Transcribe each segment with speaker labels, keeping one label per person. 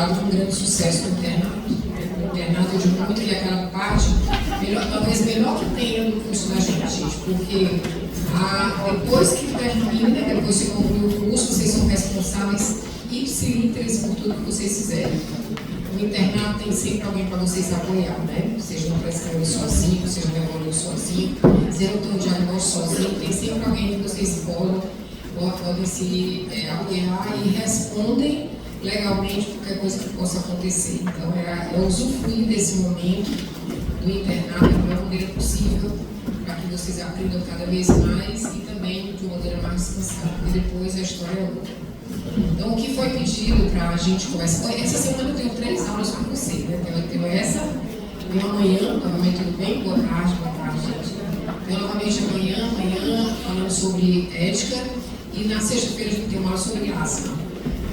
Speaker 1: resultado de um grande sucesso no internato. No internato, eu digo muito que é aquela parte, talvez melhor que tenha no curso da gente, porque depois que termina, depois que conclui o curso, vocês são responsáveis ipsilíteres por tudo que vocês fizerem. No internato tem sempre alguém para vocês apoiar, né? Seja não prescreve sozinho, seja não evolui sozinho, seja não tem um diagnóstico sozinho, tem sempre alguém que vocês podem se apoiar e respondem legalmente qualquer coisa que possa acontecer. Então, é usufruir desse momento do internato da melhor maneira possível, para que vocês aprendam cada vez mais e também de uma maneira mais descansada, porque depois a história é outra. Então, o que foi pedido para a gente conversar? Essa semana eu tenho 3 aulas com você, né? Eu tenho essa, tenho amanhã, novamente tudo bem? Boa tarde, gente. Tenho novamente amanhã falando sobre ética, e na sexta-feira a gente tem uma aula sobre asma.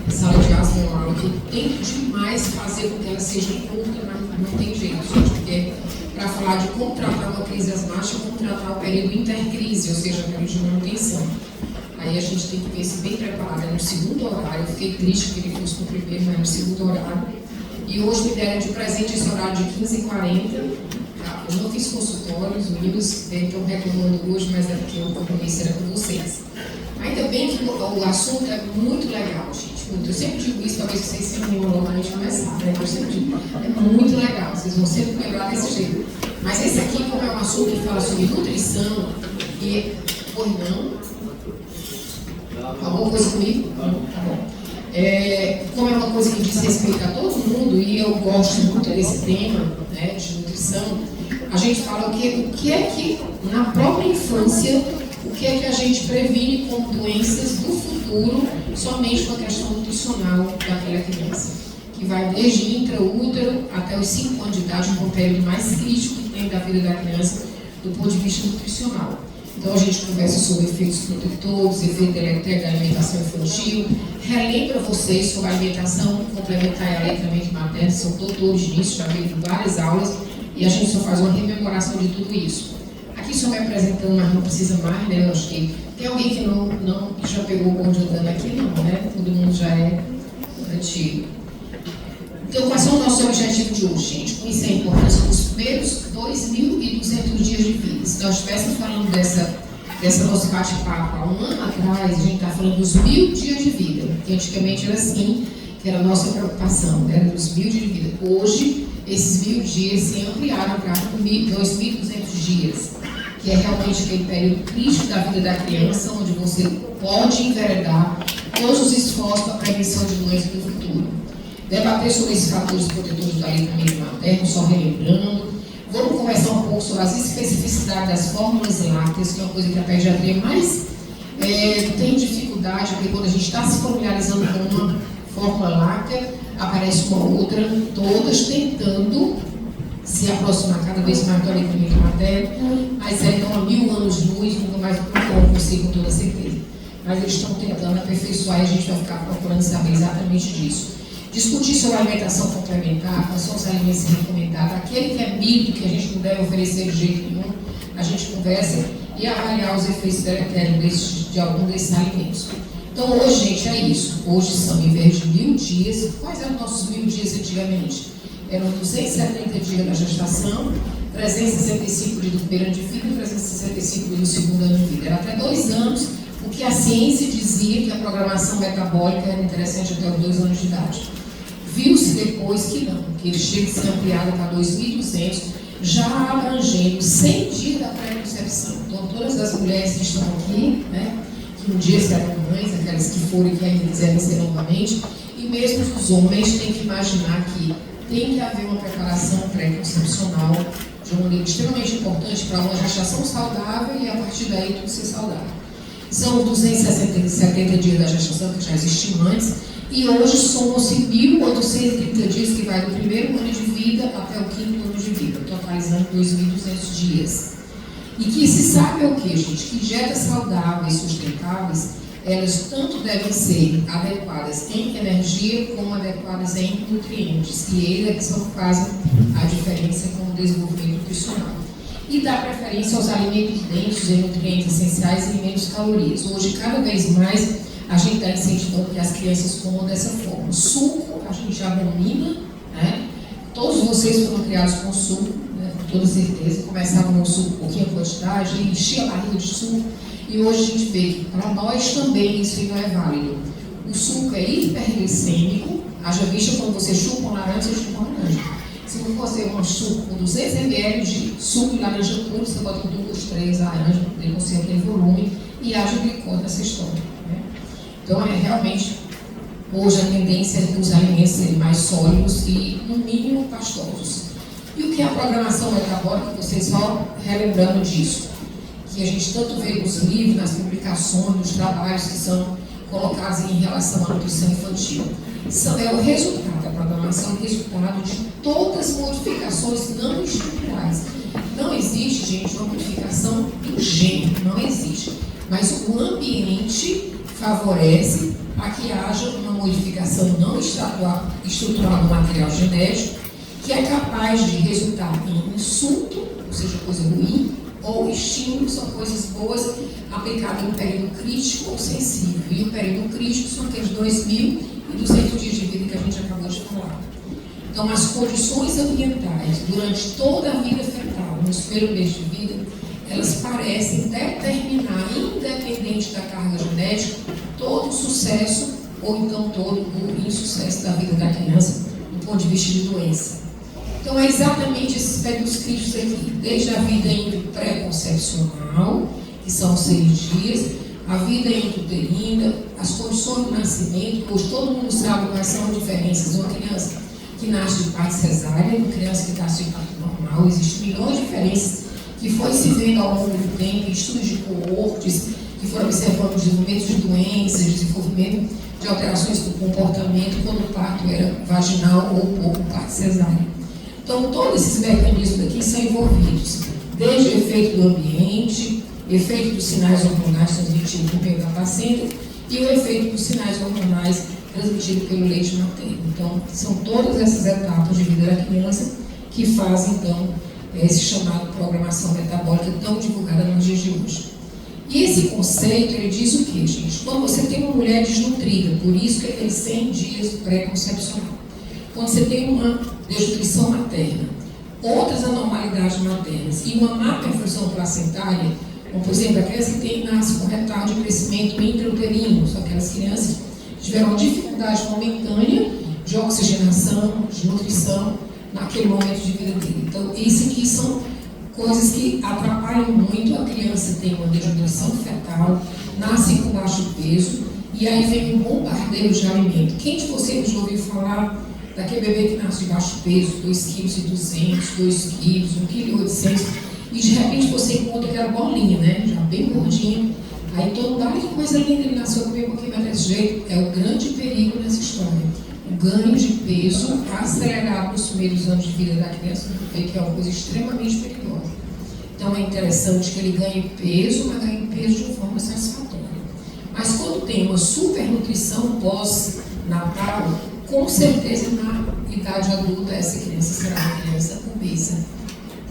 Speaker 1: A sala de asma é uma aula que eu tento demais fazer com que ela seja curta, mas não tem jeito, gente, porque para falar de como tratar uma crise asmática, como tratar o período intercrise, ou seja, o período de manutenção. Aí a gente tem que ver se bem preparado, no segundo horário. Eu fiquei triste que ele fosse no primeiro, mas no segundo horário. E hoje me deram de presente esse horário de 15h40. Tá? Eu não fiz consultórios, os meninos estão reclamando hoje, mas é porque o compromisso era com vocês. Ainda bem que o assunto é muito legal, gente. Muito. Eu sempre digo isso, talvez vocês sempre me enrolam na gente começar, né? Eu sempre digo, é muito legal, vocês vão sempre lembrar desse jeito. Mas esse aqui, como é um assunto que fala sobre nutrição, e. Ou não? Alguma coisa comigo? Tá bom. Como é uma coisa que diz respeito a todo mundo, e eu gosto muito desse tema, né, de nutrição, a gente fala o que é que, na própria infância, o que é que a gente previne como doenças do futuro, somente com a questão nutricional daquela criança, que vai desde intraútero até os 5 anos de idade, um período mais crítico que tem da vida da criança, do ponto de vista nutricional. Então a gente conversa sobre efeitos protetores, efeito deletério da alimentação infantil, relembra vocês sobre a alimentação complementar e aleitamento materno, são doutores nisso, já veio várias aulas, e a gente só faz uma rememoração de tudo isso. Aqui só me apresentando, mas não precisa mais, né? Eu acho que tem alguém que já pegou o bonde andando aqui? Não, né? Todo mundo já é antigo. Então, quais são os nossos objetivos de hoje, gente? Conhecer a importância dos primeiros 2.200 dias de vida. Se nós estivéssemos falando dessa nosso bate-papo há um ano atrás, a gente está falando dos 1.000 dias de vida, que antigamente era assim, que era a nossa preocupação, era dos 1.000 dias de vida. Hoje, esses 1.000 dias se ampliaram para 2.200 dias, que é realmente aquele período crítico da vida da criança, onde você pode enveredar todos os esforços para a prevenção de doenças no futuro. Debater sobre esses fatores protetores do aleitamento materno, só relembrando. Vamos conversar um pouco sobre as especificidades das fórmulas lácteas, que é uma coisa que a pediatria mais tem dificuldade, porque quando a gente está se familiarizando com uma fórmula láctea, aparece uma outra, todas tentando se aproximar cada vez mais do aleitamento materno, mas estão a 1000 anos-luz, nunca mais consigo com toda certeza. Mas eles estão tentando aperfeiçoar e a gente vai ficar procurando saber exatamente disso. Discutir sobre a alimentação complementar, quais são os alimentos recomendados, aquele que é mito, que a gente não deve oferecer de jeito nenhum, a gente conversa e avaliar os efeitos deletérios de algum desses alimentos. Então hoje, gente, é isso. Hoje são, em vez de 1000 dias, quais eram os nossos 1000 dias antigamente? Eram 270 dias da gestação, 365 dias do primeiro ano de vida e 365 dias do segundo ano de vida. Era até 2 anos, o que a ciência dizia que a programação metabólica era interessante até os 2 anos de idade. Viu-se depois que não, que ele chega a ser ampliado para 2.200, já abrangendo 100 dias da pré-concepção. Então, todas as mulheres que estão aqui, né, que um dia serão mães, aquelas que forem que ainda quiserem ser novamente, e mesmo os homens têm que imaginar que tem que haver uma preparação pré-concepcional de uma maneira extremamente importante para uma gestação saudável e, a partir daí, tudo ser saudável. São 270 dias da gestação, que já existiam antes, e hoje somam-se 1.830 dias, que vai do primeiro ano de vida até o 5º ano de vida, totalizando 2.200 dias. E que se sabe o que, gente? Que dietas saudáveis e sustentáveis, elas tanto devem ser adequadas em energia como adequadas em nutrientes, que eles é que fazem a diferença com o desenvolvimento nutricional. E dá preferência aos alimentos densos em nutrientes essenciais e menos calorias. Hoje, cada vez mais, a gente está incentivando que as crianças comam dessa forma. O suco, a gente abomina, né? Todos vocês foram criados com suco, né? Com toda certeza. Começavam com suco, pouquinha quantidade, enchia a barriga de suco. E hoje a gente vê que para nós também isso não é válido. O suco é hiperglicêmico. Haja vista quando você chupa uma laranja, você chupa uma laranja. Se você um suco com 200 ml de suco de laranja puro, você bota 2, 3 laranjas para poder conseguir aquele volume e haja glicose nessa história. Né? Então, realmente, hoje a tendência é os alimentos serem mais sólidos e, no mínimo, pastosos. E o que é a programação metabólica? Vocês vão relembrando disso. Que a gente tanto vê nos livros, nas publicações, nos trabalhos que são colocados em relação à nutrição infantil. É o resultado, a programação é o resultado de todas as modificações não estruturais. Não existe, gente, uma modificação do gene, não existe. Mas o ambiente favorece a que haja uma modificação não estrutural no material genético, que é capaz de resultar em insulto, ou seja, coisa ruim, ou estímulo, são coisas boas aplicadas no período crítico ou sensível. E o período crítico são aqueles 2.200 dias de vida que a gente acabou de falar. Então, as condições ambientais durante toda a vida fetal, nos primeiros meses de vida, elas parecem determinar, independente da carga genética, todo o sucesso ou então todo o insucesso da vida da criança, do ponto de vista de doença. Então, é exatamente esses períodos críticos aqui, desde a vida pré-concepcional, que são os 6 dias, a vida intrauterina, as condições do nascimento. Hoje todo mundo sabe quais são as diferenças de uma criança que nasce de parto cesárea, uma criança que nasce de parto normal. Existem milhões de diferenças que foi se vendo ao longo do tempo, estudos de coortes, que foram observando o desenvolvimento de doenças, desenvolvimento de alterações do comportamento quando o parto era vaginal ou pouco parto cesárea. Então, todos esses mecanismos aqui são envolvidos, desde o efeito do ambiente, efeito dos sinais hormonais transmitidos por meio da placenta e o efeito dos sinais hormonais transmitidos pelo leite materno. Então, são todas essas etapas de vida da criança que fazem, então, esse chamado programação metabólica tão divulgada nos dias de hoje. E esse conceito, ele diz o quê, gente? Quando você tem uma mulher desnutrida, por isso que tem 100 dias pré-concepcional. Quando você tem uma desnutrição materna, outras anormalidades maternas e uma má perfusão placentária, como, por exemplo, a criança que nasce com retardo de crescimento intrauterino, são aquelas crianças que tiveram dificuldade momentânea de oxigenação, de nutrição, naquele momento de vida dele. Então, isso aqui são coisas que atrapalham muito. A criança tem uma desnutrição fetal, nasce com baixo peso, e aí vem um bombardeio de alimento. Quem de vocês já ouviu falar daquele bebê que nasce de baixo peso, 2,2 kg, 2 kg, 1,8 kg, e de repente você encontra aquela bolinha, né? Já bem gordinha. Aí todo mundo, olha que coisa linda, ele nasceu com um pouquinho mais desse jeito. É o grande perigo nessa história. O ganho de peso acelerado nos primeiros anos de vida da criança, que é uma coisa extremamente perigosa. Então é interessante que ele ganhe peso, mas ganhe peso de uma forma satisfatória. Mas quando tem uma supernutrição pós-natal, com certeza na idade adulta essa criança será uma criança obesa.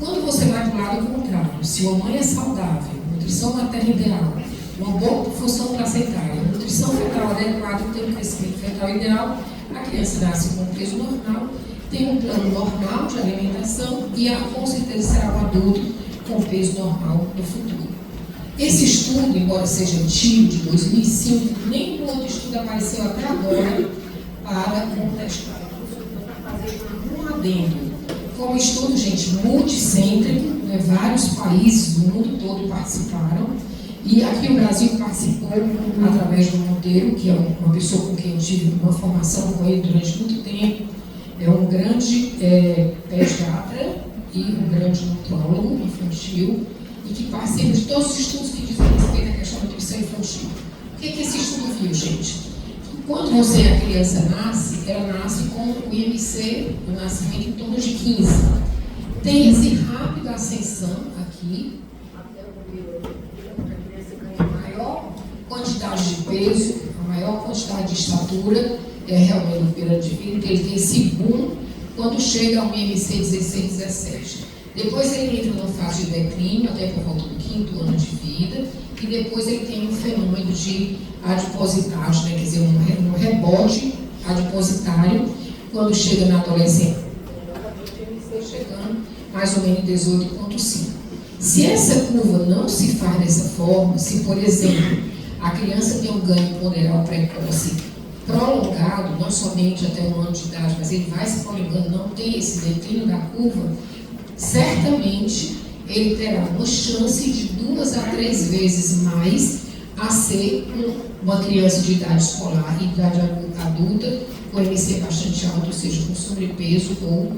Speaker 1: Quando você vai para o lado contrário, se a mãe é saudável, nutrição materna ideal, uma boa função placentária, nutrição fetal adequada, tem um crescimento fetal ideal, a criança nasce com peso normal, tem um plano normal de alimentação e com certeza será um adulto com peso normal no futuro. Esse estudo, embora seja antigo, de 2005, nenhum outro estudo apareceu até agora para contestar, para fazer um adendo. Foi um estudo, gente, multicêntrico, né? Vários países do mundo todo participaram, e aqui o Brasil participou através do Monteiro, que é uma pessoa com quem eu tive uma formação com ele durante muito tempo, é um grande pediatra e um grande nutrólogo infantil, e que participa de todos os estudos que dizem respeito à questão da nutrição infantil. O que esse estudo viu, gente? Quando a criança nasce, ela nasce com o IMC do nascimento em torno de 15. Tem essa rápida ascensão aqui, até o primeiro ano, a criança ganha a maior quantidade de peso, a maior quantidade de estatura, realmente no período de vida, ele tem esse boom quando chega ao IMC 16, 17. Depois ele entra numa fase de declínio, até por volta do 5º ano de vida, e depois ele tem um fenômeno de adiposidade, né? Quer dizer, um rebote adipositário, quando chega na adolescência, ele está chegando mais ou menos em 18,5. Se essa curva não se faz dessa forma, se, por exemplo, a criança tem um ganho ponderal precoce prolongado, não somente até 1 ano de idade, mas ele vai se prolongando, não tem esse declínio da curva, certamente ele terá uma chance de 2 a 3 vezes mais a ser uma criança de idade escolar e idade adulta com MC bastante alto, ou seja, com sobrepeso ou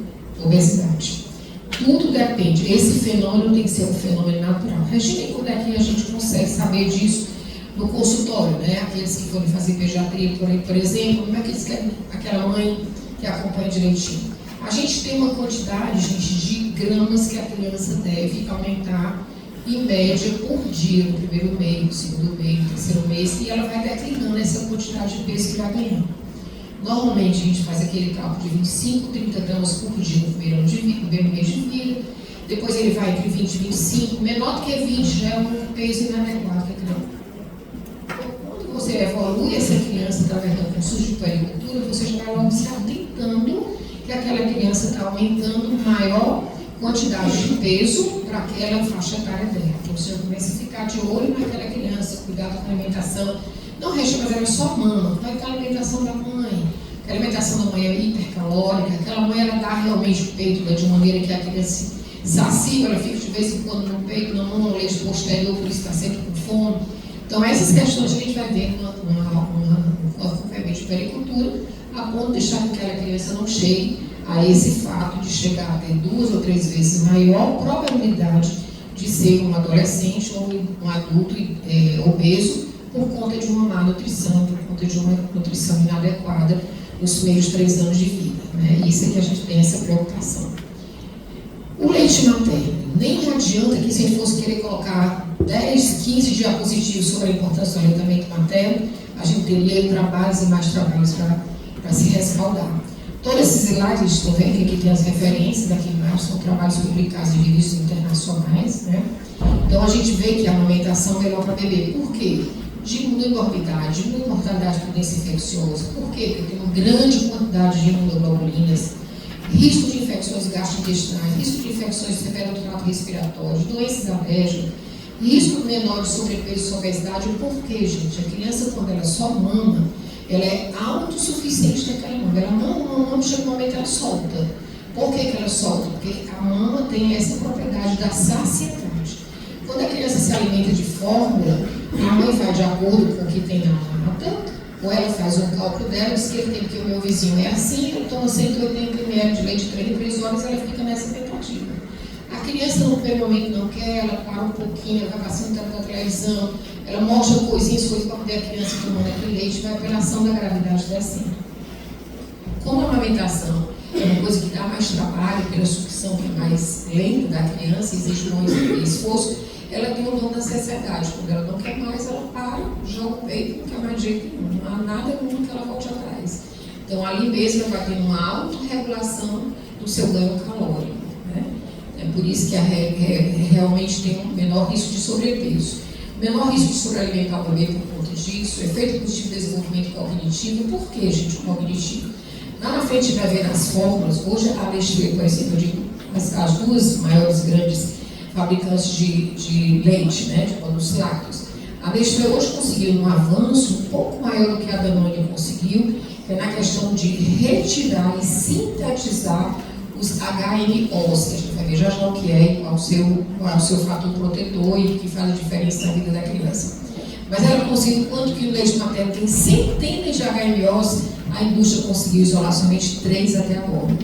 Speaker 1: obesidade. Tudo depende. Esse fenômeno tem que ser um fenômeno natural. Regina, quando é que a gente consegue saber disso no consultório, né? Aqueles que forem fazer pediatria, por exemplo, como é que eles querem aquela mãe que acompanha direitinho? A gente tem uma quantidade, gente, de gramas que a criança deve aumentar em média por dia, no primeiro mês, no segundo mês, no terceiro mês, e ela vai declinando essa quantidade de peso que vai ganhando. Normalmente a gente faz aquele cálculo de 25, 30 gramas por dia no primeiro ano de vida, no primeiro mês de vida, depois ele vai entre 20 e 25, menor do que 20 já é um peso inadequado. Quando você evolui essa criança através do curso de puericultura, você já vai logo se atentando que aquela criança está aumentando maior quantidade de peso para aquela faixa etária dela. Então você começa a ficar de olho naquela criança, cuidado com a alimentação. Não resta, mas ela só mama. Como é que é a alimentação da mãe? A alimentação da mãe é hipercalórica, aquela mãe ela dá realmente o peito, né, de maneira que a criança se sacia, ela fica de vez em quando no peito, não mama, leite posterior, por isso está sempre com fome. Então essas questões a gente vai ver no acompanhamento de puericultura, a ponto de deixar que aquela criança não chegue a esse fato de chegar a ter 2 ou 3 vezes maior probabilidade de ser um adolescente ou um adulto obeso por conta de uma má nutrição, por conta de uma nutrição inadequada nos primeiros 3 anos de vida, né? Isso é que a gente tem essa preocupação. O leite materno, nem adianta que se a gente fosse querer colocar 10, 15 diapositivos sobre a importância do aleitamento materno, a gente teria trabalhos e mais trabalhos para se respaldar. Todos esses slides, estão vendo que aqui tem as referências, aqui embaixo são trabalhos publicados em revistas internacionais, né? Então a gente vê que a amamentação é melhor para bebê. Por quê? Diminui a morbidade, diminui a mortalidade por doença infecciosa. Por quê? Porque tem uma grande quantidade de imunoglobulinas, risco de infecções gastrointestinais, risco de infecções do trato respiratório, doenças alérgicas, risco menor de sobrepeso e obesidade. Por quê, gente? A criança, quando ela só mama, ela é autossuficiente naquela mama. Ela não chega no momento, ela solta. Por que ela solta? Porque a mama tem essa propriedade da saciedade. Quando a criança se alimenta de fórmula, a mãe vai de acordo com o que tem na lata, ou ela faz um cálculo dela, diz que ele tem que o meu vizinho é assim, ele toma 180 ml de leite 3 em 3 horas, ela fica nessa tentativa. A criança no primeiro momento não quer, ela para um pouquinho, ela vai passando tempo na televisão, ela mostra coisinhas para poder a criança tomando aquele leite, vai pela ação da gravidade descendo. Como a amamentação é uma coisa que dá mais trabalho, pela sucção que é mais lenta da criança, exige mais esforço, ela tem um dom da necessidade. Quando ela não quer mais, ela para, joga o peito e não quer mais de jeito nenhum. Não há nada que ela volte atrás. Então, ali mesmo, ela vai ter uma autorregulação do seu ganho calórico, né? É por isso que realmente tem um menor risco de sobrepeso. O menor risco de sobrealimentar o bebê por conta disso, efeito positivo de desenvolvimento cognitivo. Por que, gente, o cognitivo? Lá na frente vai ver nas fórmulas, hoje a Nestlé, por exemplo, eu digo, as 2 maiores grandes fabricantes de leite, né, de produtos lácteos. A Nestlé hoje conseguiu um avanço um pouco maior do que a Danone conseguiu, que é na questão de retirar e sintetizar os HMOs, que a gente vai ver já o que é, qual o seu fator protetor e que faz a diferença na vida da criança. Mas ela conseguiu, quanto que o leite materno tem centenas de HMOs, a indústria conseguiu isolar somente 3 até agora.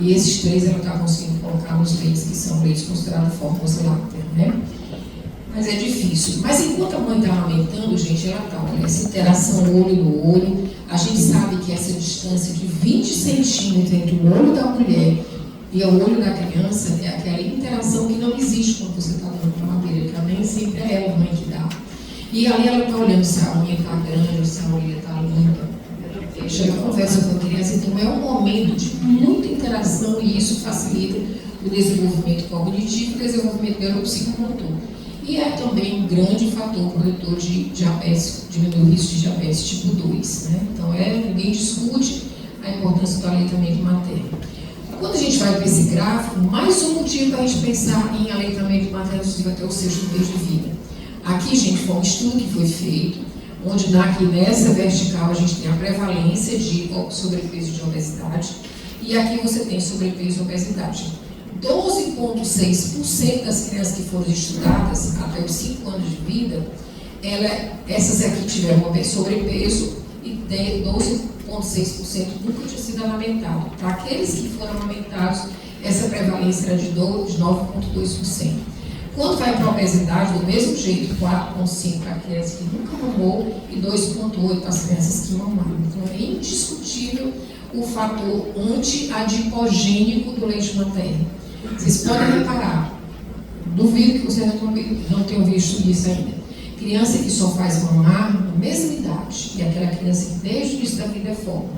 Speaker 1: E esses 3 ela está conseguindo colocar nos leites que são leites considerados fórmulas lácteas, né? Mas é difícil. Mas enquanto a mãe está amamentando, gente, ela está, olha, essa interação olho no olho, a gente sabe que essa distância de 20 centímetros entre o olho da mulher e o olho da criança é aquela interação que não existe quando você está dando uma mamadeira, que nem sempre é ela a mãe que dá. E ali ela está olhando se a unha está grande, se a unha está limpa. Chega a conversa com a criança, então é um momento de muita interação e isso facilita o desenvolvimento cognitivo e o desenvolvimento neuropsicomotor. E é também um grande fator protetor de diabetes, diminui o risco de diabetes tipo 2. Né? Então, ninguém discute a importância do aleitamento materno. Quando a gente vai para esse gráfico, mais um motivo para a gente pensar em aleitamento materno exclusivo até o 6º mês de vida. Aqui, gente, foi um estudo que foi feito, onde aqui nessa vertical a gente tem a prevalência de sobrepeso e de obesidade, e aqui você tem sobrepeso e obesidade. 12,6% das crianças que foram estudadas até os 5 anos de vida, essas aqui tiveram sobrepeso e 12,6% nunca tinha sido amamentado. Para aqueles que foram amamentados, essa prevalência era de 9,2%. Quando vai para a obesidade, do mesmo jeito, 4,5% para a criança que nunca mamou e 2,8% para as crianças que mamaram. Então, é indiscutível o fator anti-adipogênico do leite materno. Vocês podem reparar, duvido que vocês não tenham visto isso ainda. Criança que só faz mamar na mesma idade, e aquela criança que desde o início da vida é forma.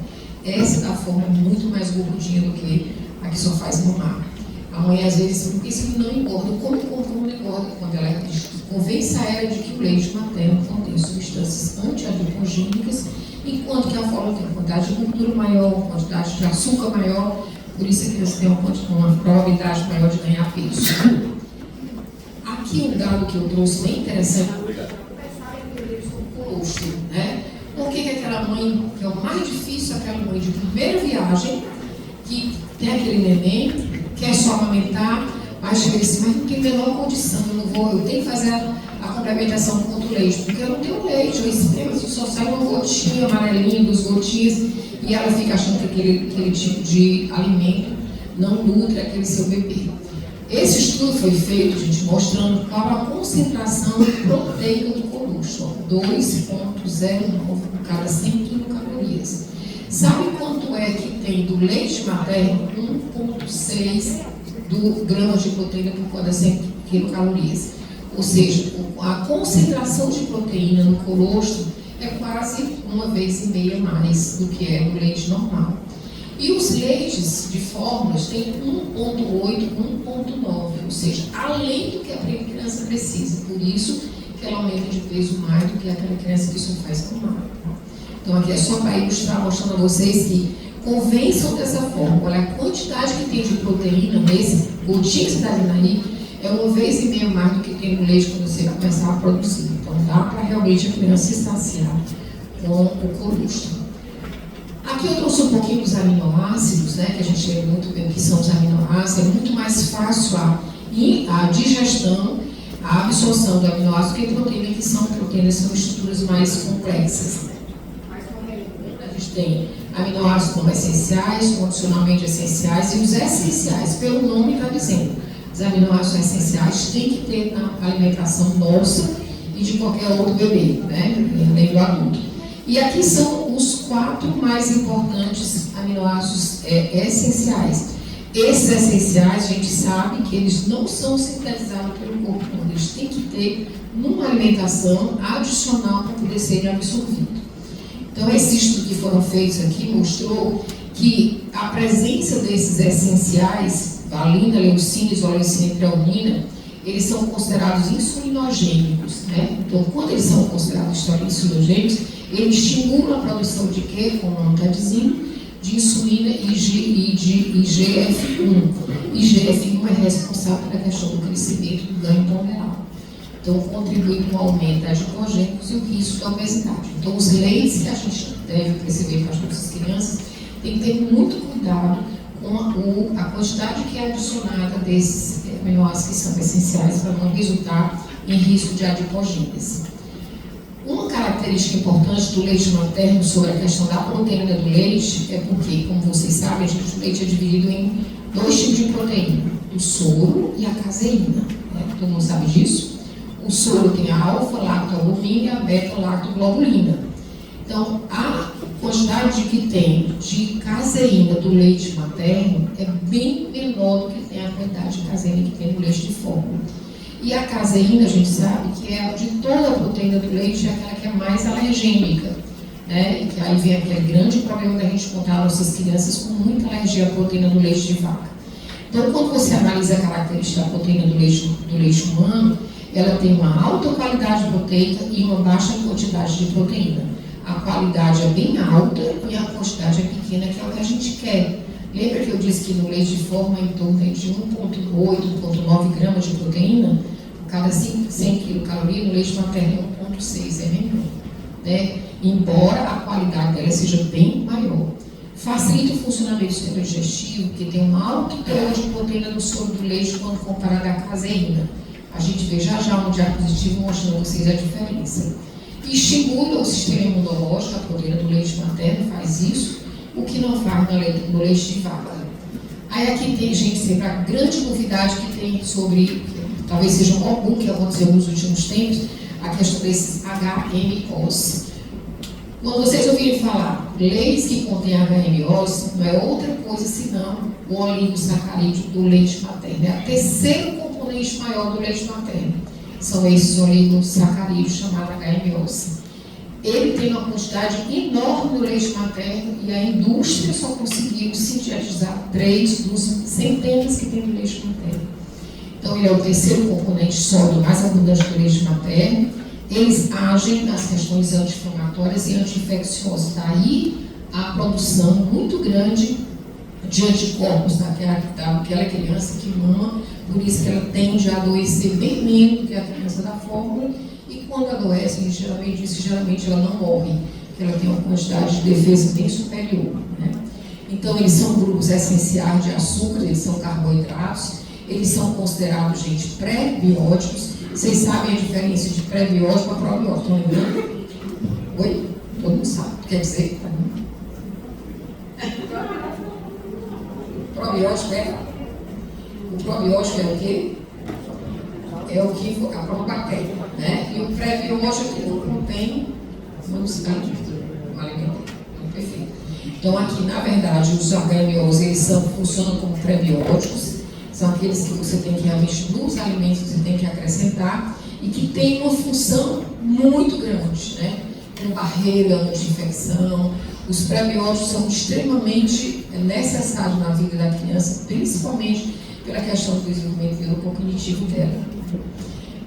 Speaker 1: Essa da forma é muito mais gordinha do que a que só faz mamar. A mãe às vezes, porque isso não engorda, como não engorda quando ela convence a ela de que o leite materno contém substâncias anti-adipogênicas, enquanto que a forma tem quantidade de gordura maior, quantidade de açúcar maior, por isso a criança tem uma probabilidade maior de ganhar peso. Aqui um dado que eu trouxe bem interessante, né? Por que aquela mãe, que é o mais difícil, aquela mãe de primeira viagem, que tem aquele neném, quer só amamentar, mas chega assim, mas não tem a menor condição, eu tenho que fazer a complementação com outro leite, porque eu não tenho leite, eu espero que só sai uma gotinha amarelinha, 2 gotinhas, e ela fica achando que aquele tipo de alimento não nutre aquele seu bebê. Esse estudo foi feito, gente, mostrando qual a concentração proteica do colostro, 2,09 por cada 100 quilocalorias. Sabe quanto é que tem do leite materno? 1,6 gramas de proteína por cada 100 quilocalorias. Ou seja, a concentração de proteína no colostro é quase 1,5 vezes mais do que é no leite normal. E os leites de fórmulas têm 1,8, 1,9, ou seja, além do que a criança precisa. Por isso que ela aumenta de peso mais do que aquela criança que só faz mamar. Então aqui é só para ilustrar, mostrando a vocês que convençam dessa forma. Olha, a quantidade que tem de proteína nesse gotinho que você está vendo aí é 1,5 vezes mais do que tem no leite quando você começar a produzir. Então dá para realmente a criança se saciar com o colostro. Aqui eu trouxe um pouquinho dos aminoácidos, né, que a gente lembra muito bem o que são os aminoácidos. É muito mais fácil a digestão, a absorção do aminoácido que proteína, que são proteínas, são estruturas mais complexas. A gente tem aminoácidos como essenciais, condicionalmente essenciais e os essenciais, pelo nome está dizendo. Os aminoácidos essenciais têm que ter na alimentação nossa e de qualquer outro bebê, né, nem do adulto. E aqui são os 4 mais importantes aminoácidos essenciais. Esses essenciais, a gente sabe que eles não são sintetizados pelo corpo humano, eles têm que ter numa alimentação adicional para poder serem absorvidos. Então, esses estudos que foram feitos aqui mostrou que a presença desses essenciais, valina, leucina, isoleucina e treonina, eles são considerados insulinogênicos, né? Então, quando eles são considerados insulinogênicos, eles estimulam a produção de quê? Como o nome está dizendo, de insulina e de IGF-1. IGF-1 é responsável pela questão do crescimento do ganho ponderal. Então, contribui com o aumento das adipogênicos e o risco da obesidade. Então, os leites que a gente deve perceber para as nossas crianças, tem que ter muito cuidado com a quantidade que é adicionada desses aminoácidos que são essenciais para não resultar em risco de adipogênese. Uma característica importante do leite materno sobre a questão da proteína do leite é porque, como vocês sabem, o leite é dividido em 2 tipos de proteína, o soro e a caseína. Né? Todo mundo sabe disso? O soro tem a alfa-lactoalbumina e a beta-lactoglobulina. Então, a quantidade que tem de caseína do leite materno é bem menor do que tem a quantidade de caseína que tem no leite de fórmula. E a caseína, a gente sabe que é de toda a proteína do leite, é aquela que é mais alergênica, né? E que aí vem aquele grande problema da gente contar nossas crianças com muita alergia à proteína do leite de vaca. Então, quando você analisa a característica da proteína do leite humano, ela tem uma alta qualidade proteica e uma baixa quantidade de proteína. A qualidade é bem alta e a quantidade é pequena, que é o que a gente quer. Lembra que eu disse que no leite de forma em torno de 1,8, 1,9 gramas de proteína? Cada 100 kcal, no leite materno é 1,6, é menor. Né? Embora a qualidade dela seja bem maior. Facilita o funcionamento do sistema digestivo, porque tem um alto teor de proteína no soro do leite quando comparado à caseína. A gente vê já um diapositivo mostrando a vocês a diferença. Estimula o sistema imunológico, a proteína do leite materno faz isso, o que não faz no leite de vaca. Aí aqui tem, gente, sempre a grande novidade que tem sobre, talvez seja um algum que aconteceu nos últimos tempos, a questão desses HMOs. Quando vocês ouvirem falar leites que contêm HMOs, não é outra coisa senão o oligosacarídeo do leite materno. É o terceiro componente maior do leite materno. São esses oligosacarídeos chamados HMOs. Ele tem uma quantidade enorme no leite materno e a indústria só conseguiu sintetizar 3 dos centenas que tem no leite materno. Então, ele é o terceiro componente sólido mais abundante do leite materno. Eles agem nas questões anti-inflamatórias e anti-infecciosas. Daí a produção muito grande de anticorpos daquela criança que mama, por isso que ela tende a adoecer bem menos do que a criança da fórmula, e quando adoece, geralmente ela não morre, porque ela tem uma quantidade de defesa bem superior. Né? Então, eles são grupos essenciais de açúcar, eles são carboidratos, eles são considerados, gente, pré-bióticos. Vocês sabem a diferença de pré-biótico para probiótico, estão lembrando? Oi? Todo mundo sabe. Quer dizer? Probiótico é? O probiótico é o quê? É o que a própria bactéria, né? E o pré-biótico é que não contém o alimento. Perfeito. Então, aqui, na verdade, os HMOs, eles funcionam como pré-bióticos. São aqueles que você tem que realmente, nos alimentos, você tem que acrescentar e que tem uma função muito grande, né? Como barreira anti-infecção. Os pré-bióticos são extremamente necessários na vida da criança, principalmente pela questão do desenvolvimento neurocognitivo dela.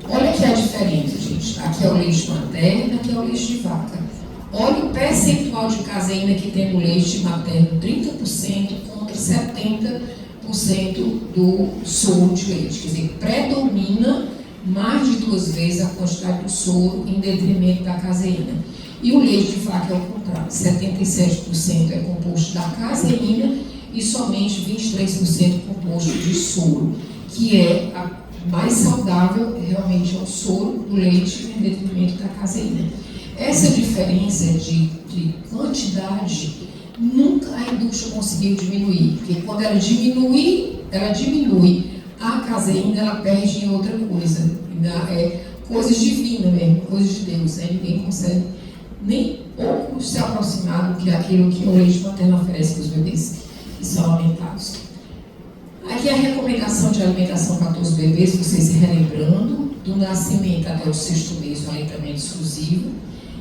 Speaker 1: Olha aqui a diferença, gente. Aqui é o leite materno, aqui é o leite de vaca. Olha o percentual de caseína que tem no leite materno, 30% contra 70% do soro de leite. Quer dizer, predomina mais de 2 vezes a quantidade do soro em detrimento da caseína. E o leite de vaca é o contrário, 77% é composto da caseína e somente 23% composto de soro, que é a mais saudável, realmente é o soro do leite em detrimento da caseína. Essa diferença de quantidade nunca a indústria conseguiu diminuir, porque quando ela diminui a caseína, ela perde em outra coisa. É coisas divinas mesmo, coisas de Deus, né? Ninguém consegue nem pouco se aproximar do que aquilo que o leite materno oferece para os bebês que são alimentados. Aqui a recomendação de alimentação para todos os bebês, vocês se relembrando, do nascimento até o 6º mês, o aleitamento exclusivo,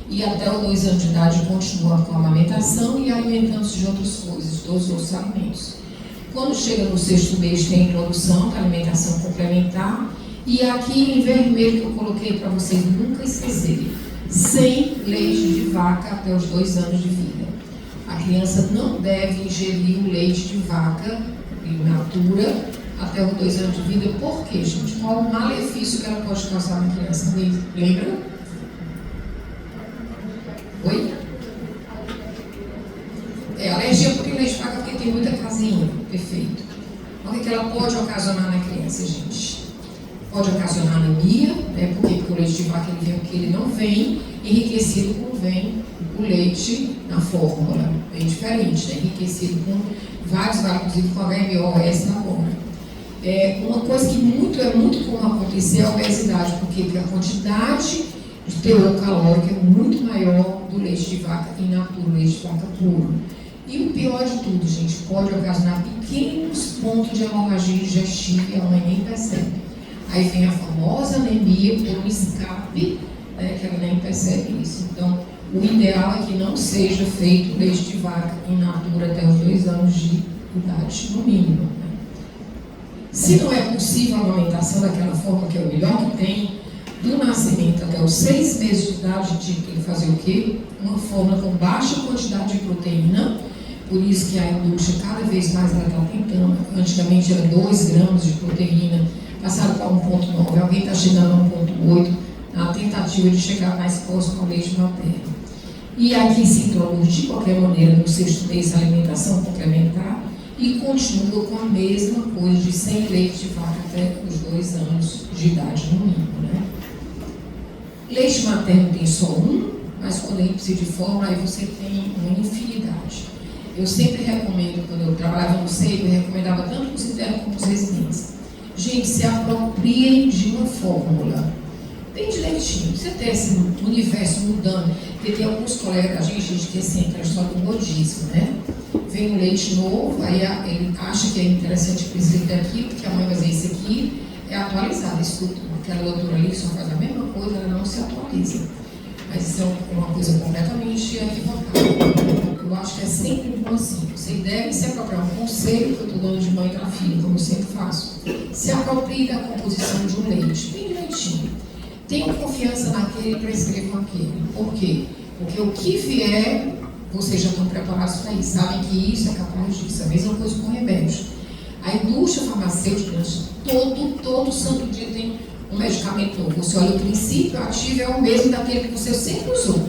Speaker 1: e até os 2 anos de idade continua com a amamentação e alimentando-se de outras coisas, todos os outros alimentos. Quando chega no 6º mês, tem a introdução da alimentação complementar, e aqui em vermelho que eu coloquei para vocês nunca esquecerem, sem leite de vaca até os 2 anos de vida. A criança não deve ingerir o leite de vaca in natura até os 2 anos de vida. Por quê, gente? Qual o malefício que ela pode causar na criança? Lembra? Oi? Alergia porque leite de vaca porque tem muita caseína. Perfeito. O que ela pode ocasionar na criança, gente? Pode ocasionar anemia, né? Porque o leite de vaca ele vem porque ele não vem enriquecido como vem o leite na fórmula. Bem diferente, né? Enriquecido com vários, inclusive com HMOS na fórmula. Uma coisa que é muito comum acontecer é a obesidade, porque a quantidade de teor calórico é muito maior do leite de vaca in natura, leite de vaca puro. E o pior de tudo, gente, pode ocasionar pequenos pontos de hemorragia digestiva e a mãe nem percebe. Aí vem a famosa anemia por um escape, né, que ela nem percebe isso. Então, o ideal é que não seja feito leite de vaca in natura até os 2 anos de idade, no mínimo. Né? Se não é possível a amamentação daquela forma, que é o melhor que tem, do nascimento até os 6 meses de idade, tinha que ele fazer o quê? Uma fórmula com baixa quantidade de proteína, por isso que a indústria cada vez mais ela está tentando. Antigamente era 2 gramas de proteína, passaram para 1,9, alguém está chegando a 1,8, na tentativa de chegar mais próximo ao leite materno. E aqui se introduz de qualquer maneira no 6º mês a alimentação complementar e continua com a mesma coisa de sem leite de vaca até os 2 anos de idade no mínimo, né? Leite materno tem só um, mas quando a gente precisa de fórmula, aí você tem uma infinidade. Eu sempre recomendo, quando eu trabalhava no SEIB, eu recomendava tanto os internos como os residentes. Gente, se apropriem de uma fórmula. Bem direitinho. Você tem esse universo mudando. Porque tem alguns colegas da gente que assim, aquela história do modismo, né? Vem um leite novo, aí ele acha que é interessante precisa daqui, porque a mãe vai fazer isso aqui, é atualizado. Escuta, aquela doutora ali que só faz a mesma coisa, ela não se atualiza. Mas isso é uma coisa completamente equivocada. Eu acho que é sempre bom assim. Você deve se apropriar. Um conselho que eu estou dando de mãe para filha, como eu sempre faço. Se aproprie da composição de um leite, bem direitinho. Tenha confiança naquele para escrever com aquele. Por quê? Porque o que vier, vocês já estão preparados para isso. Sabem que isso é capaz disso. A mesma coisa com remédio. A indústria farmacêutica, todo santo dia tem um medicamento novo. Você olha, o princípio ativo é o mesmo daquele que você sempre usou.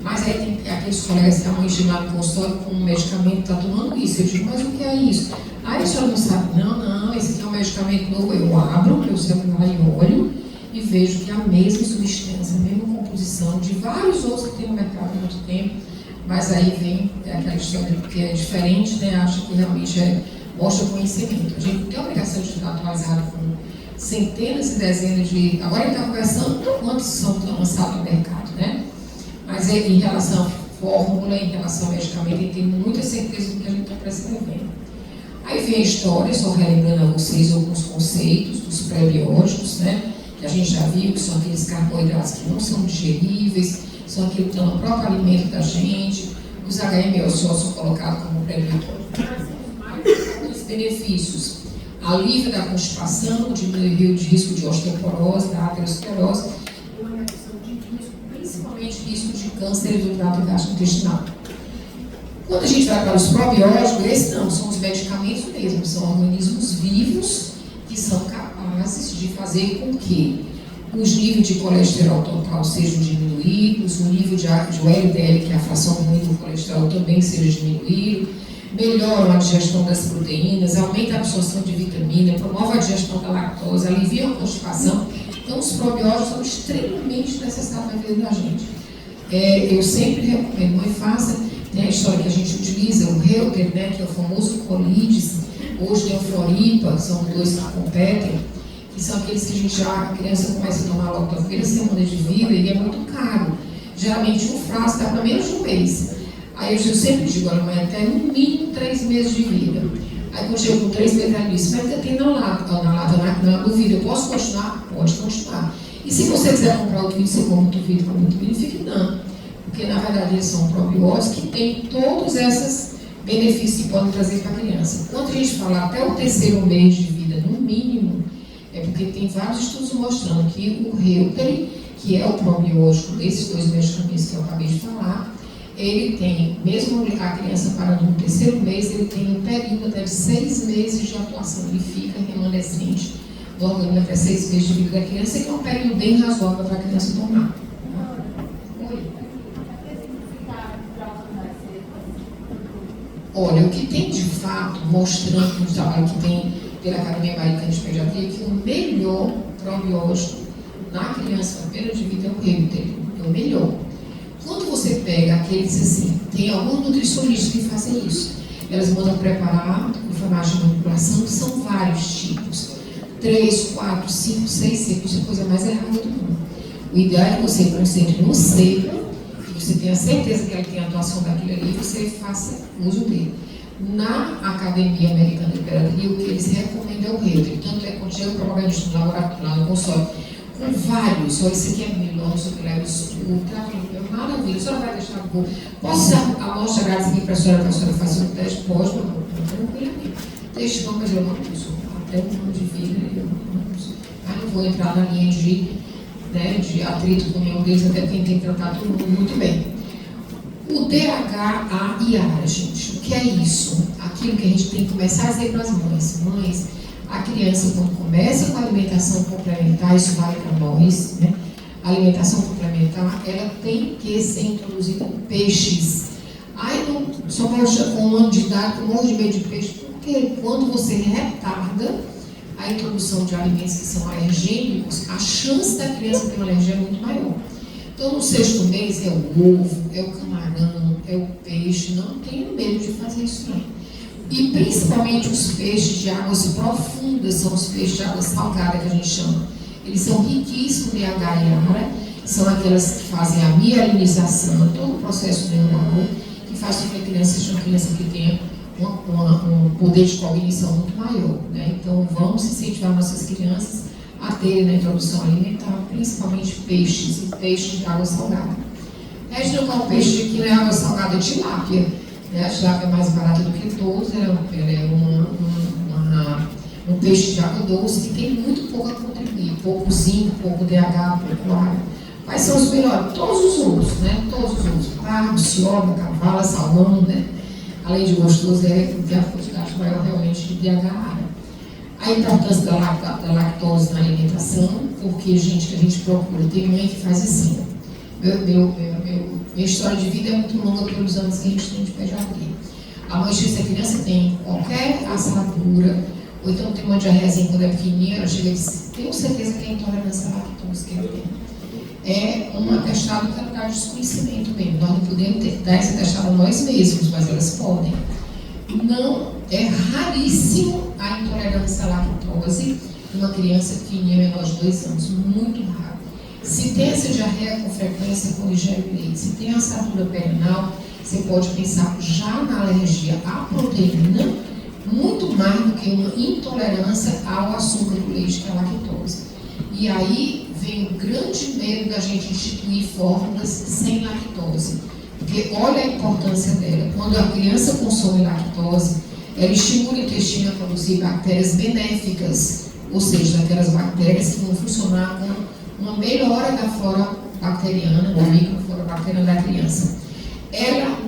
Speaker 1: Mas aí tem aqueles colegas que a mãe chega no consultório com um medicamento, está tomando isso. Eu digo, mas o que é isso? Aí a senhora não sabe. Não, esse aqui é um medicamento novo. Eu abro meu celular e olho e vejo que é a mesma substância, a mesma composição de vários outros que tem no mercado há muito tempo. Mas aí vem aquela história que é diferente, né? Acha que realmente mostra conhecimento. A gente não tem a obrigação de estar atualizado com centenas e dezenas de... Agora ele está conversando quantos são lançados no mercado, né? Mas em relação à fórmula, em relação ao medicamento, ele tem muita certeza do que a gente está prescrevendo. Aí vem a história, só relembrando a vocês alguns conceitos dos pré-bióticos, né? Que a gente já viu, que são aqueles carboidratos que não são digeríveis, são aqueles que estão no próprio alimento da gente. Os HMO só são colocados como pré-bióticos. Os benefícios: alívio da constipação, diminuir o risco de osteoporose, da aterosclerose, e uma redução de risco, principalmente risco de câncer do trato gastrointestinal. Quando a gente vai para os probióticos, esses não, são os medicamentos mesmo, são organismos vivos que são capazes de fazer com que os níveis de colesterol total sejam diminuídos, o nível de LDL, que é a fração ruim do colesterol, também seja diminuído, melhoram a digestão das proteínas, aumenta a absorção de vitamina, promove a digestão da lactose, alivia a constipação. Então, os probióticos são extremamente necessários na vida da gente. Eu sempre recomendo, mãe, faça, né, a história que a gente utiliza, o Reuter, né, que é o famoso Colides, hoje tem o Floripa, são 2 que competem, que são aqueles que a criança começa a tomar logo na primeira semana de vida e é muito caro. Geralmente um frasco dá para menos de um mês. Aí eu sempre digo, olha, mãe, até no mínimo 3 meses de vida. Aí quando chego com 3 meses, ela disse, mas tem na lata, na dúvida, eu posso continuar? Pode continuar. E se você quiser comprar outro vídeo, você compra outro vídeo, com muito vídeo, fique não. Porque na verdade eles são probióticos que têm todos esses benefícios que podem trazer para a criança. Quando a gente fala até o 3º mês de vida, no mínimo, é porque tem vários estudos mostrando que o Reuter, que é o probiótico desses 2 medicamentos que eu acabei de falar, ele tem, mesmo a criança parando no 3º mês, ele tem um período até de 6 meses de atuação. Ele fica remanescente do organismo até 6 meses de vida da criança, que é um período bem razoável para a criança tomar. Olha, o que tem de fato, mostrando no trabalho que tem pela Academia Americana de Pediatria, que o melhor probiótico na criança na primeira de vida é o Reuter, é o melhor. Quando você pega aqueles assim, tem alguns nutricionistas que fazem isso. Elas mandam preparar em farmácia de manipulação, que são vários tipos. 3, 4, 5, 6 secos, a coisa mais errada do mundo. O ideal é que você concentre no seco, que você tenha certeza que ele tem a atuação daquilo ali, e você faça uso dele. Na Academia Americana de Pediatria, o que eles recomendam é o Reuter. Tanto é quando chega o propagandista no laboratório, lá no consultório, com vários, olha, esse aqui é melhor, não sei o que leva isso, maravilha, a senhora vai deixar o posso usar a amostra grátis aqui para a senhora fazer um teste? Pode, meu amor, tranquilamente. Deixa, não, mas eu não uso. até um ano de vida, mas não vou entrar na linha de atrito com nenhum deles, até porque tem que tratar todo mundo muito bem. O DHA e ARA, gente, o que é isso? Aquilo que a gente tem que começar a dizer para as mães. Mães, a criança, quando começa com a alimentação complementar, isso vale para nós, né? A alimentação complementar, ela tem que ser introduzida com peixes. Aí não só vai com um ano de idade, com um monte de medo de peixe, porque quando você retarda a introdução de alimentos que são alergênicos, a chance da criança ter uma alergia é muito maior. Então, no 6º mês é o ovo, é o camarão, é o peixe, não tenho medo de fazer isso não. E principalmente os peixes de águas profundas, são os peixes de água salgada que a gente chama. Eles são riquíssimos de H e ARA, são aquelas que fazem a mielinização, todo o processo neuronal, que faz com que a criança seja uma criança que tenha um poder de cognição muito maior, né? Então, vamos incentivar nossas crianças a terem na introdução alimentar, principalmente peixes, e peixes de água salgada. Regina, qual peixe de quilo é água salgada? Tilápia. Né? A tilápia é mais barata do que todos, ela é um peixe de água doce que tem muito pouco a contribuir, pouco zinco, pouco DH, pouco água. Quais são os melhores? Todos os outros, né? Todos os outros. Pargo, cioma, cavala, salmão, né? Além de gostoso, tem a quantidade maior realmente de DH. A importância da lactose na alimentação, porque, gente, que a gente procura, tem mãe que faz assim. Minha história de vida é muito longa pelos anos que a gente tem de pediatria. A mãe diz que a criança tem qualquer assadura, ou então tem uma diarreazinha quando é pequenininha, ela chega e diz, tenho certeza que é intolerância à lactose que ela tem. É um atestado que ela dá desconhecimento mesmo. Nós não podemos dar esse atestado a nós mesmos, mas elas podem. Não, é raríssimo a intolerância à lactose em uma criança pequenininha menor de 2 anos, muito raro. Se tem essa diarreia com frequência quando ingere leite, se tem assadura perianal, você pode pensar já na alergia à proteína, muito mais do que uma intolerância ao açúcar do leite, que é a lactose. E aí vem o grande medo da gente instituir fórmulas sem lactose. Porque olha a importância dela. Quando a criança consome lactose, ela estimula o intestino a produzir bactérias benéficas, ou seja, aquelas bactérias que vão funcionar com uma melhora da flora bacteriana, da microflora bacteriana da criança.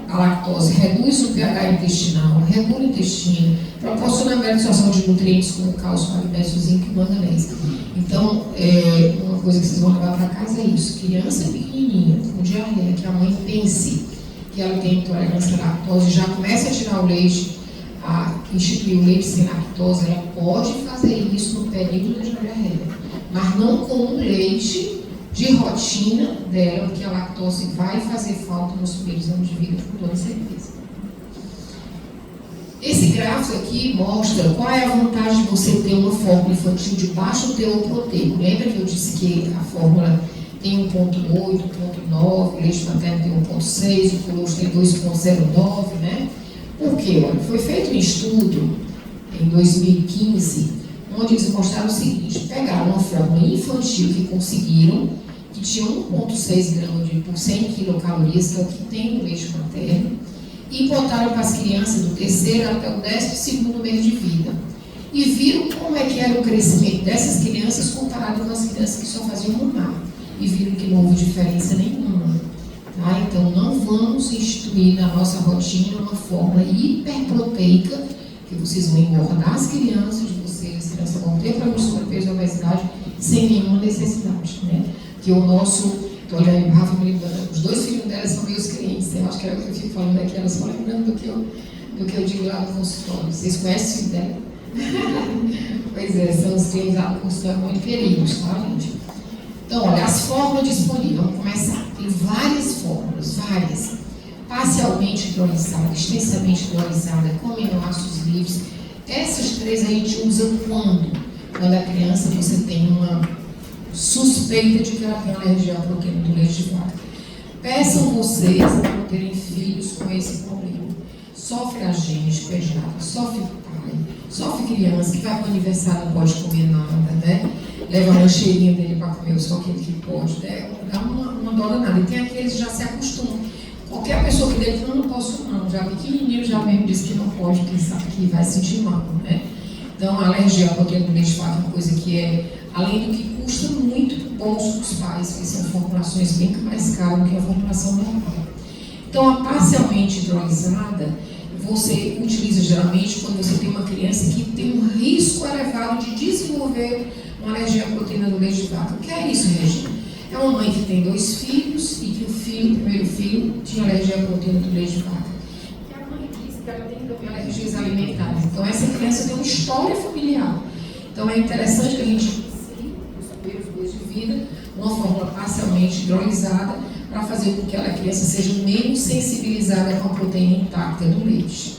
Speaker 1: A lactose reduz o pH intestinal, regula o intestino, proporciona a melhor absorção de nutrientes como cálcio, magnésio, zinco e manganês. Então, uma coisa que vocês vão levar para casa é isso. Criança pequenininha, com diarreia, que a mãe pense que ela tem intolerância à lactose, já começa a tirar o leite, a instituir o leite sem lactose, ela pode fazer isso no período da diarreia, mas não com o leite de rotina dela, porque a lactose vai fazer falta nos primeiros anos de vida, com toda certeza. Esse gráfico aqui mostra qual é a vantagem de você ter uma fórmula infantil de baixo teor proteico. Lembra que eu disse que a fórmula tem 1,8, 1,9, o leite materno tem 1,6, o colostro tem 2,09, né? Por quê? Olha, foi feito um estudo em 2015, onde eles mostraram o seguinte: pegaram uma fórmula infantil que conseguiram, que tinha 1,6 gramas por 100 quilocalorias, que é o que tem no leite materno, e botaram para as crianças do 3º até o 12º mês de vida. E viram como é que era o crescimento dessas crianças comparado com as crianças que só faziam mamar. E viram que não houve diferença nenhuma. Tá? Então, não vamos instituir na nossa rotina uma fórmula hiperproteica, que vocês vão engordar as crianças de vocês, as crianças vão ter problema de sobrepeso e obesidade sem nenhuma necessidade. Né? Que o nosso, estou olhando, Rafa me lembrando, os 2 filhos dela são meus clientes, eu acho que eu fico falando aqui, elas estão lembrando do que eu digo lá no consultório. Vocês conhecem o filho dela? Pois é, são os clientes lá no consultório muito queridos, tá, gente? Então, olha, as fórmulas disponíveis, vamos começar. Tem várias fórmulas, várias. Parcialmente hidrolisada, extensamente hidrolisada, com aminoácidos livres. Essas 3 a gente usa quando? Quando a criança, você tem uma suspeita de que ela tem alergia à proteína do leite de vaca. Peçam vocês a não terem filhos com esse problema. Sofre agente, pediatra, sofre pai, sofre criança que vai para o aniversário, não pode comer nada, né? Leva a lancheirinha dele para comer só aquele que pode, né? Dá uma dó danada. E tem aqueles que já se acostumam. Qualquer pessoa que dele fala, não posso não, já pequenininho já mesmo disse que não pode, porque sabe que vai sentir mal, né? Então, a alergia à proteína do leite de vaca é uma coisa que é, além do que custa muito no bolso dos pais, que são formulações bem mais caras do que a formulação normal. Então, a parcialmente hidrolisada, você utiliza geralmente quando você tem uma criança que tem um risco elevado de desenvolver uma alergia à proteína do leite de vaca. O que é isso, Regina? É uma mãe que tem 2 filhos e que o primeiro filho, tinha alergia à proteína do leite de vaca. E a mãe diz que ela tem também alergias alimentares. Então, essa criança tem uma história familiar. Então, é interessante que a gente ensine nos primeiros meses de vida uma fórmula parcialmente hidrolisada para fazer com que aquela criança seja menos sensibilizada com a proteína intacta do leite.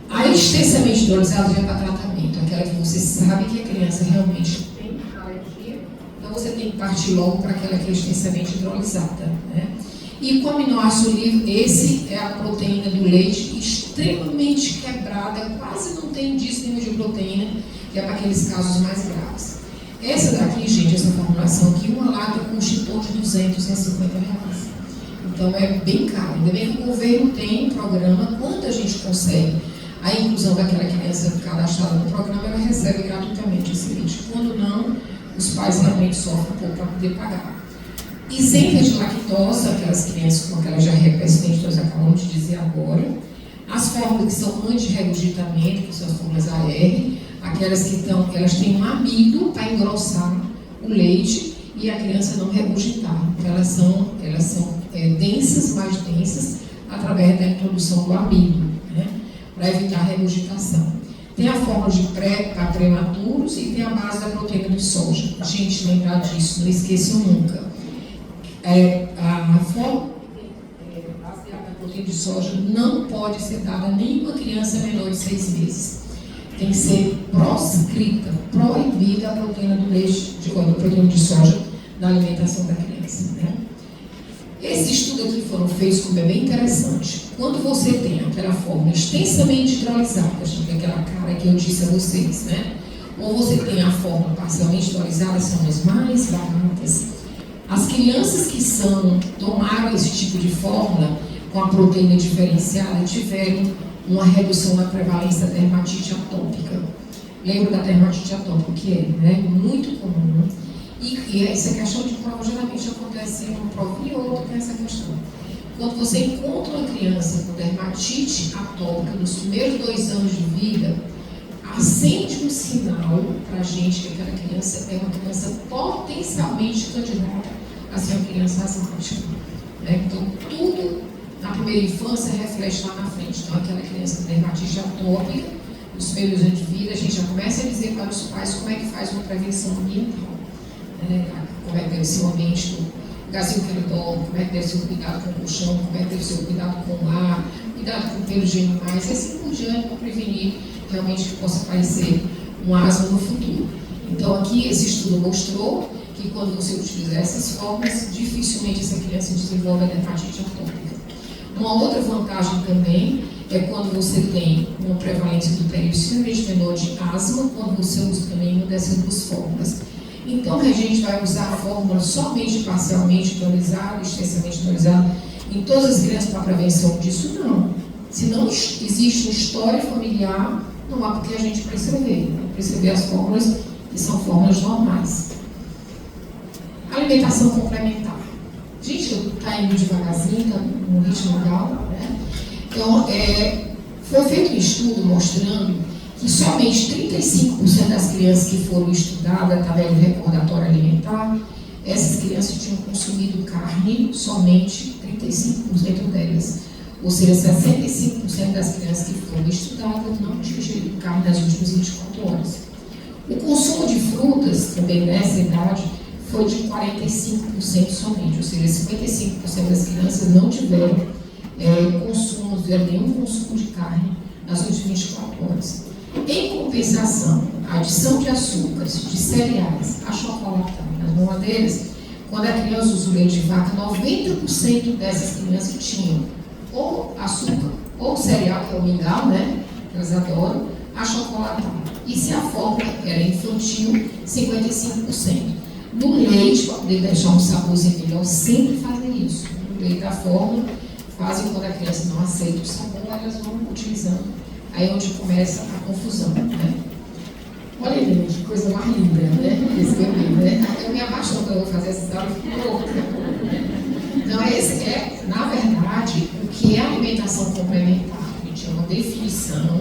Speaker 1: A extensamente hidrolisada já é para tratamento, aquela que você sabe que a criança realmente tem alergia, então você tem que partir logo para aquela que é extensamente hidrolisada, né? E com aminoácido livre, esse é a proteína do leite extremamente quebrada, quase não tem indício de proteína, que é para aqueles casos mais graves. Essa daqui, gente, essa formulação aqui, uma lata custa em torno de R$250. Então é bem caro. Ainda bem que o governo tem um programa, quando a gente consegue a inclusão daquela criança cadastrada no programa, ela recebe gratuitamente esse leite. Quando não, os pais realmente sofrem um pouco para poder pagar. Isenta de lactose, aquelas crianças com aquela diarreia persistente que nós acabamos de dizer agora. As fórmulas que são anti-regurgitamento, que são as fórmulas AR, aquelas que elas têm um amido para engrossar o leite e a criança não regurgitar. Então, elas são densas, mais densas, através da introdução do amido, né, para evitar a regurgitação. Tem a fórmula de para prematuros e tem a base da proteína de soja. Gente, lembrar disso, não esqueçam nunca. A fórmula baseada na proteína de soja não pode ser dada a nenhuma criança menor de 6 meses. Tem que ser proscrita, proibida a proteína do leite, a proteína de soja na alimentação da criança, né? Esse estudo aqui foram feitos, como é bem interessante. Quando você tem aquela fórmula extensamente hidrolisada, que é aquela cara que eu disse a vocês, né? Ou você tem a fórmula parcialmente hidrolisada, são as mais baratas. As crianças que tomaram esse tipo de fórmula com a proteína diferenciada tiveram uma redução na prevalência da dermatite atópica. Lembra da dermatite atópica, que é, né, muito comum. E essa questão de prova geralmente acontece em uma prova e outra com essa questão. Quando você encontra uma criança com dermatite atópica nos primeiros 2 anos de vida, acende um sinal para a gente que aquela criança é uma criança potencialmente candidata a ser uma criança asmática, né? Então, tudo na primeira infância reflete lá na frente. Então, aquela criança com dermatite atópica, nos primeiros anos de vida, a gente já começa a dizer para os pais como é que faz uma prevenção ambiental. Como é que deve ser o ambiente do lugarzinho que ele dorme, como é que deve ser o cuidado com o colchão, como é que deve ser o cuidado com o ar, cuidado com pelos de animais, e assim por diante, para prevenir realmente que possa aparecer um asma no futuro. Então, aqui esse estudo mostrou que quando você utilizar essas fórmulas, dificilmente essa criança desenvolve a dermatite atópica. Uma outra vantagem também é quando você tem uma prevalência do período extremamente menor de asma, quando você usa também uma dessas 2 fórmulas. Então, a gente vai usar a fórmula somente parcialmente hidrolisada, extensamente hidrolisada, em todas as crianças para prevenção disso? Não. Se não existe uma história familiar, não há porque a gente prescrever. Né? Prescrever as fórmulas que são fórmulas normais. Alimentação complementar. Gente, está indo devagarzinho, está num ritmo legal, né? Então, foi feito um estudo mostrando que somente 35% das crianças que foram estudadas através do recordatório alimentar, essas crianças tinham consumido carne, somente 35% delas. Ou seja, 65% das crianças que foram estudadas não tinham ingerido carne nas últimas 24 horas. O consumo de frutas, também nessa idade, foi de 45% somente, ou seja, 55% das crianças não tiveram nenhum consumo de carne nas últimas 24 horas. Em compensação, a adição de açúcares, de cereais, achocolatados, uma deles, quando a criança usa o leite de vaca, 90% dessas crianças tinham ou açúcar, ou cereal, que é o mingau, né? Que elas adoram, achocolatado. E se a fórmula era infantil, 55%. No leite, para poder deixar um saborzinho melhor, sempre fazem isso. No leite da fórmula, fazem quando a criança não aceita o sabor, elas vão utilizando. Aí é onde começa a confusão, né? Olha aí, que coisa mais linda, né? Esse bebê, né? Eu me apaixono quando eu vou fazer essa história e fico louca. Então, esse é, na verdade, o que é alimentação complementar. Gente, é uma definição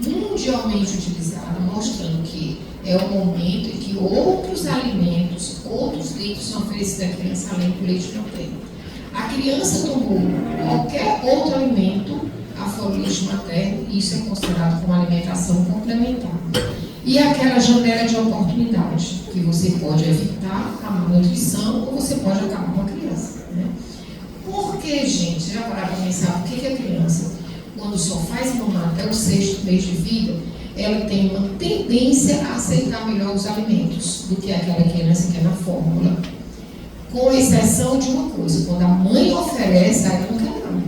Speaker 1: mundialmente utilizada, mostrando que é o momento em que outros alimentos, outros leitos são oferecidos à criança, além do leite materno. A criança tomou qualquer outro alimento, afora o leite materno, e isso é considerado como alimentação complementar. E aquela janela de oportunidade, que você pode evitar a malnutrição ou você pode acabar com a criança. Né? Por que, gente, já pararam para pensar, por que a criança, quando só faz mamar até o 6º mês de vida, ela tem uma tendência a aceitar melhor os alimentos do que aquela criança que é na fórmula? Com exceção de uma coisa, quando a mãe oferece, aí ela não quer não.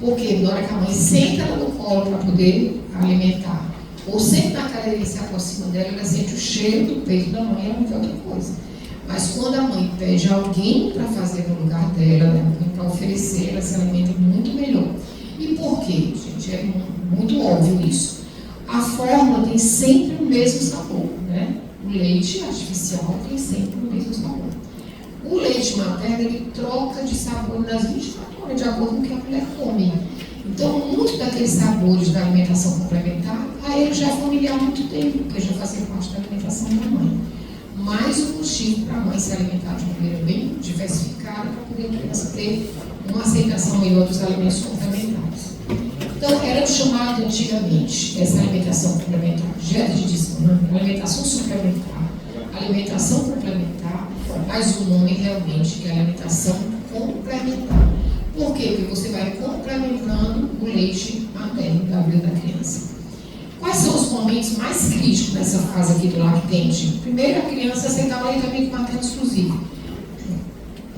Speaker 1: Porque na hora que a mãe senta ela no colo para poder alimentar, ou senta na cadeira e se aproxima dela, ela sente o cheiro do peito da mãe, ela não quer outra coisa. Mas quando a mãe pede alguém para fazer no lugar dela, né, para oferecer, ela se alimenta muito melhor. E por quê, gente? É muito óbvio isso. A fórmula tem sempre o mesmo sabor, né? O leite artificial tem sempre o mesmo sabor. O leite materno, ele troca de sabor nas 24 horas, de acordo com o que a mulher come. Então, muitos daqueles sabores da alimentação complementar, a ele já é familiar há muito tempo, porque já fazia parte da alimentação da mãe. Mais um motivo para a mãe se alimentar de maneira bem diversificada, para poder a criança ter uma aceitação melhor dos alimentos complementares. Então, era chamado antigamente essa alimentação complementar, dieta de desmame, alimentação suplementar, alimentação complementar, mas o nome realmente é alimentação complementar. Por quê? Porque você vai complementando o leite materno da vida da criança. Quais são os momentos mais críticos nessa fase aqui do lactente? Primeiro, a criança aceitar o leitamento materno exclusivo.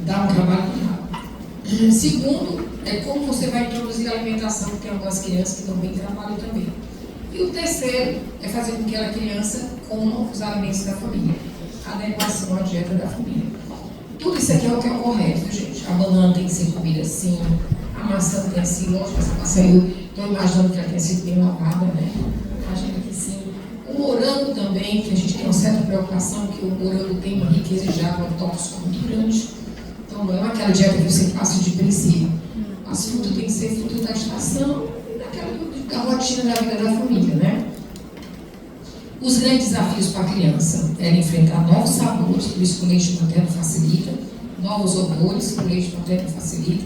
Speaker 1: Dá um trabalho danado. Segundo, é como você vai introduzir a alimentação, porque tem algumas crianças que também trabalham também. E o terceiro é fazer com que a criança coma os alimentos da família. A adequação à dieta da família. Tudo isso aqui é o que é correto, gente. A banana tem que ser comida assim, a maçã tem que ser, lógico, essa maçã eu estou imaginando que ela tenha sido bem lavada, né? Imagina que sim. O morango também, que a gente tem uma certa preocupação, que o morango tem uma riqueza de água tóxica muito grande. Então não é aquela dieta que você passa de princípio. As frutas tem que ser fruta da estação e da rotina da vida da família, né? Os grandes desafios para a criança era enfrentar novos sabores, por isso que o leite materno facilita, novos odores, que o leite materno facilita,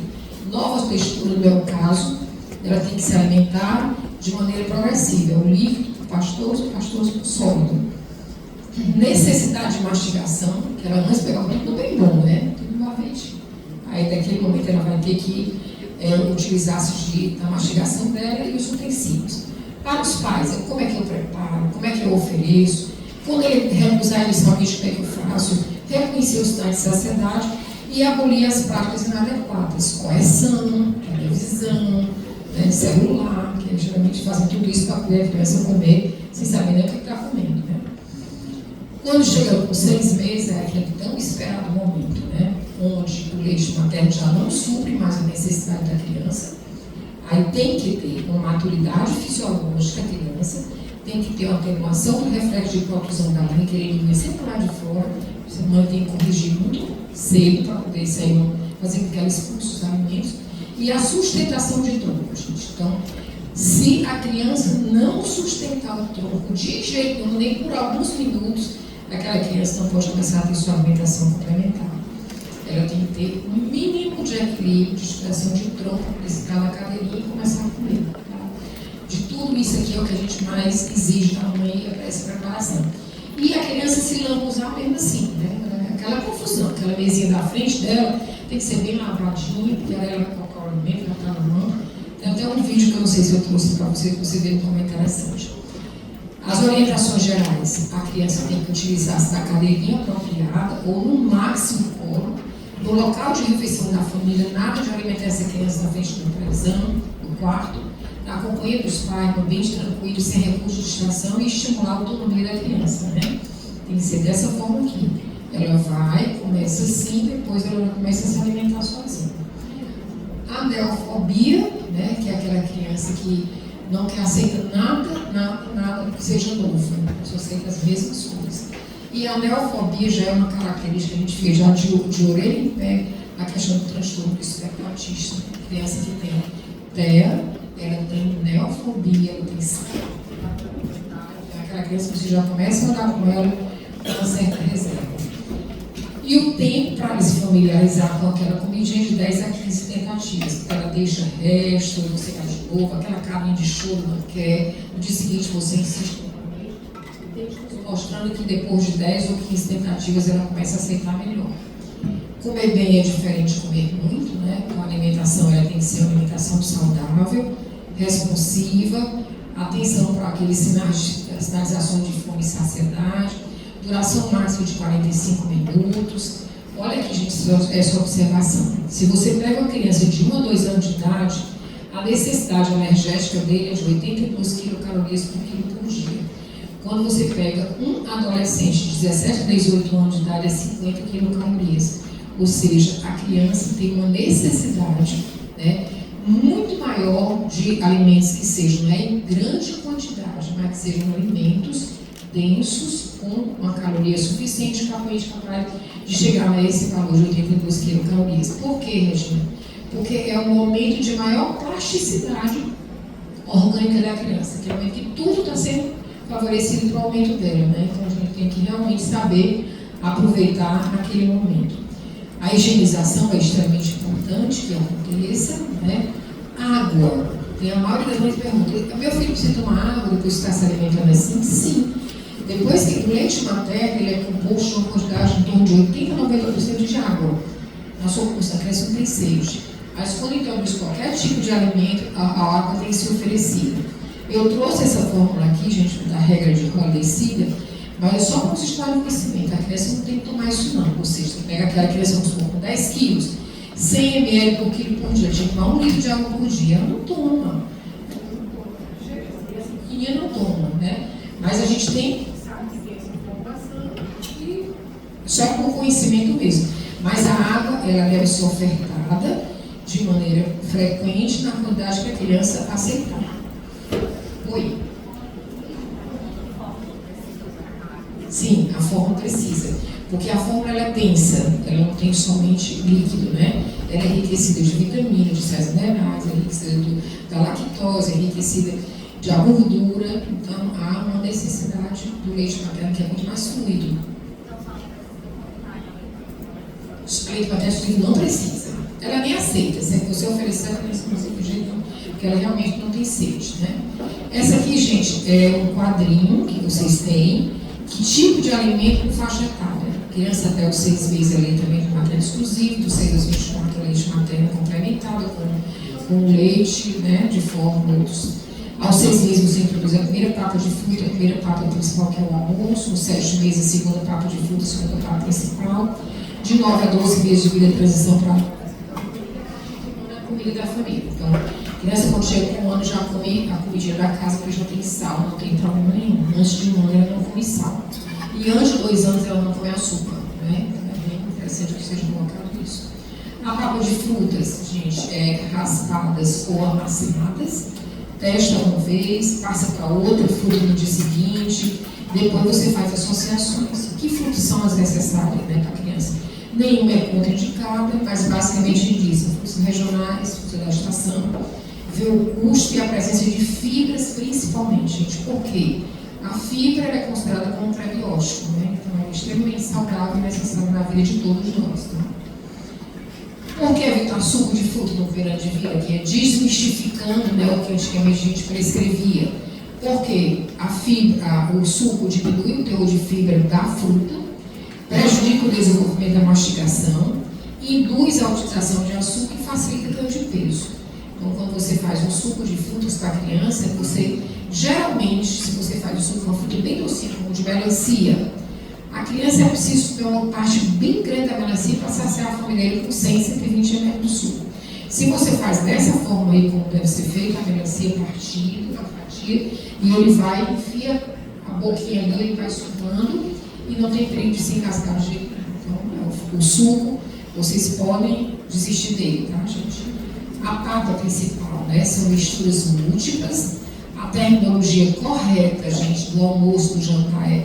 Speaker 1: novas texturas, no meu caso, ela tem que se alimentar de maneira progressiva, o líquido, o pastoso sólido. Necessidade de mastigação, que ela antes pegava tudo bem bom, né? Tudo uma vez. Aí, daquele momento, ela vai ter que utilizar-se da mastigação dela e os utensílios. Para os pais, como é que eu preparo, como é que eu ofereço, quando ele recusar inicialmente, como é que eu faço, reconhecer os sinais de saciedade e abolir as práticas inadequadas, correção, televisão, né, celular, que geralmente fazem tudo isso para poder a criança comer sem saber nem o que está comendo. Né? Quando chega com 6 meses, é aquele tão esperado momento, né, onde o leite materno já não supre mais a necessidade da criança. Aí tem que ter uma maturidade fisiológica da criança, tem que ter uma atenuação do reflexo de protusão da linha, que ele vinha sempre lá de fora, você mantém que corrigir muito cedo para poder sair, fazer com que ela expulse os alimentos, e a sustentação de tronco, gente. Então, se a criança não sustentar o tronco de jeito nenhum, nem por alguns minutos, aquela criança não pode começar a ter sua alimentação complementar. Ela tem que ter um mínimo de equilíbrio, de sustentação de tronco, para ficar na cadeirinha e começar a comer. Tá? De tudo isso aqui é o que a gente mais exige da mãe para essa preparação. E a criança se lambuzar mesmo assim, né? Aquela confusão, aquela mesinha da frente dela tem que ser bem lavadinha, porque ela vai colocar o alimento, ela está na mão. Tem até um vídeo que eu não sei se eu trouxe para vocês verem como é interessante. As orientações gerais, a criança tem que utilizar-se da cadeirinha apropriada ou no máximo colo. No local de refeição da família, nada de alimentar essa criança na frente da televisão, no quarto, na companhia dos pais, no ambiente tranquilo, sem recurso de distração e estimular a autonomia da criança, né? Tem que ser dessa forma aqui. Ela vai, começa assim, depois ela começa a se alimentar sozinha. A neofobia, né, que é aquela criança que não quer aceitar nada que seja novo, só aceita as mesmas coisas. E a neofobia já é uma característica que a gente vê já de orelha em pé, a questão do transtorno do espectro autista. A criança que tem TEA, ela tem neofobia, ela tem aquela criança que você já começa a andar com ela com uma certa reserva. E o tempo para se familiarizar com aquela comidinha de 10 a 15 tentativas, porque ela deixa resto, você vai de novo, aquela carinha de choro não quer, no dia seguinte você insiste mostrando que depois de 10 ou 15 tentativas ela começa a aceitar melhor. Comer bem é diferente de comer muito, né? Então, a alimentação ela tem que ser uma alimentação saudável, responsiva, atenção para aqueles sinalizações de fome e saciedade, duração máxima de 45 minutos. Olha aqui, gente, essa observação. Se você pega uma criança de 1 a 2 anos de idade, a necessidade energética dele é de 82 quilocalorias por quilo por dia. Quando você pega um adolescente de 17 a 18 anos de idade, é 50 quilocalorias. Ou seja, a criança tem uma necessidade, né, muito maior de alimentos que sejam, né, em grande quantidade, mas que sejam alimentos densos, com uma caloria suficiente, capaz de chegar a esse valor de 82 quilocalorias. Por quê, Regina? Porque é um momento de maior plasticidade orgânica da criança, que é o momento que tudo está sendo favorecido para o aumento dela, né? Então a gente tem que realmente saber aproveitar aquele momento. A higienização é extremamente importante que aconteça, né? Água. Tem a maioria das vezes pergunta, meu filho precisa tomar água depois que está se alimentando assim? Sim. Depois que o leite materno ele é composto de uma quantidade em torno de 80 a 90% de água. Na sua criança não tem sede. Mas quando introduz qualquer tipo de alimento, a água tem que ser oferecida. Eu trouxe essa fórmula aqui, gente, da regra de Hall-Desida, mas é só para vocês terem conhecimento. A criança não tem que tomar isso não. Ou seja, você pega aquela criança com 10 quilos, 100 ml por quilo por dia, tinha que tomar 1 litro de água por dia. Ela não toma. A criança não toma, né? Mas a gente tem só com conhecimento mesmo. Mas a água, ela deve ser ofertada de maneira frequente na quantidade que a criança aceitar. Oi? Sim, a fórmula precisa. Porque a fórmula ela é densa, ela não tem somente líquido, né? Ela é enriquecida de vitaminas, de sais minerais, é enriquecida da lactose, é enriquecida de gordura. Então, há uma necessidade do leite materno que é muito mais fluido. O leite materno não precisa. Ela nem aceita. Se você oferecer, ela não aceita de jeito nenhum, porque ela realmente não tem sede, né? Essa aqui, gente, é um quadrinho que vocês têm. Que tipo de alimento com faixa etária? Criança até os 6 meses ali também com materno exclusivo, dos 6 aos 24 leite materno complementado com leite, né, de fórmulas. Aos 6 meses você introduz a primeira papa de fruta, a primeira papa principal que é o almoço, aos 7 meses a segunda papa de fruta, a segunda papa principal, de 9 a 12 meses de vida de transição para a comida da família. Então, a criança quando chega com 1 ano já come a comidinha da casa, porque já tem sal, não tem problema nenhum. Antes de 1 ano ela não come sal. E antes de 2 anos ela não come açúcar, né? Então é bem interessante que seja colocado isso. A papa de frutas, gente, raspadas ou amaciadas, testa uma vez, passa para outra fruta no dia seguinte, depois você faz associações. Que frutas são as necessárias, né, para a criança? Nenhuma é contraindicada, mas basicamente diz frutas regionais, frutas da estação, ver o custo e a presença de fibras principalmente, gente. Por quê? A fibra é considerada como um prebiótico, né? Então é extremamente saudável e necessário na vida de todos nós. Tá? Por que evitar suco de fruta no primeiro ano de vida? Que é desmistificando, né, o que antigamente a gente prescrevia. Porque a fibra, o suco diminui o teor de fibra da fruta, prejudica o desenvolvimento da mastigação, induz a utilização de açúcar e facilita o ganho de peso. Então, quando você faz um suco de frutas para a criança, você, geralmente, se você faz um suco de uma fruta bem docinha, como de melancia, a criança é preciso comer uma parte bem grande da melancia para saciar a fome dele com 100, 120 ml do suco. Se você faz dessa forma aí, como deve ser feito, a melancia partida, a fatia, e ele vai, enfia a boquinha ali, ele vai sugando e não tem perigo de se engasgar de jeito nenhum. Então, o suco, vocês podem desistir dele, tá, gente? A papa principal, né, são misturas múltiplas. terminologia correta, gente, do almoço, do jantar é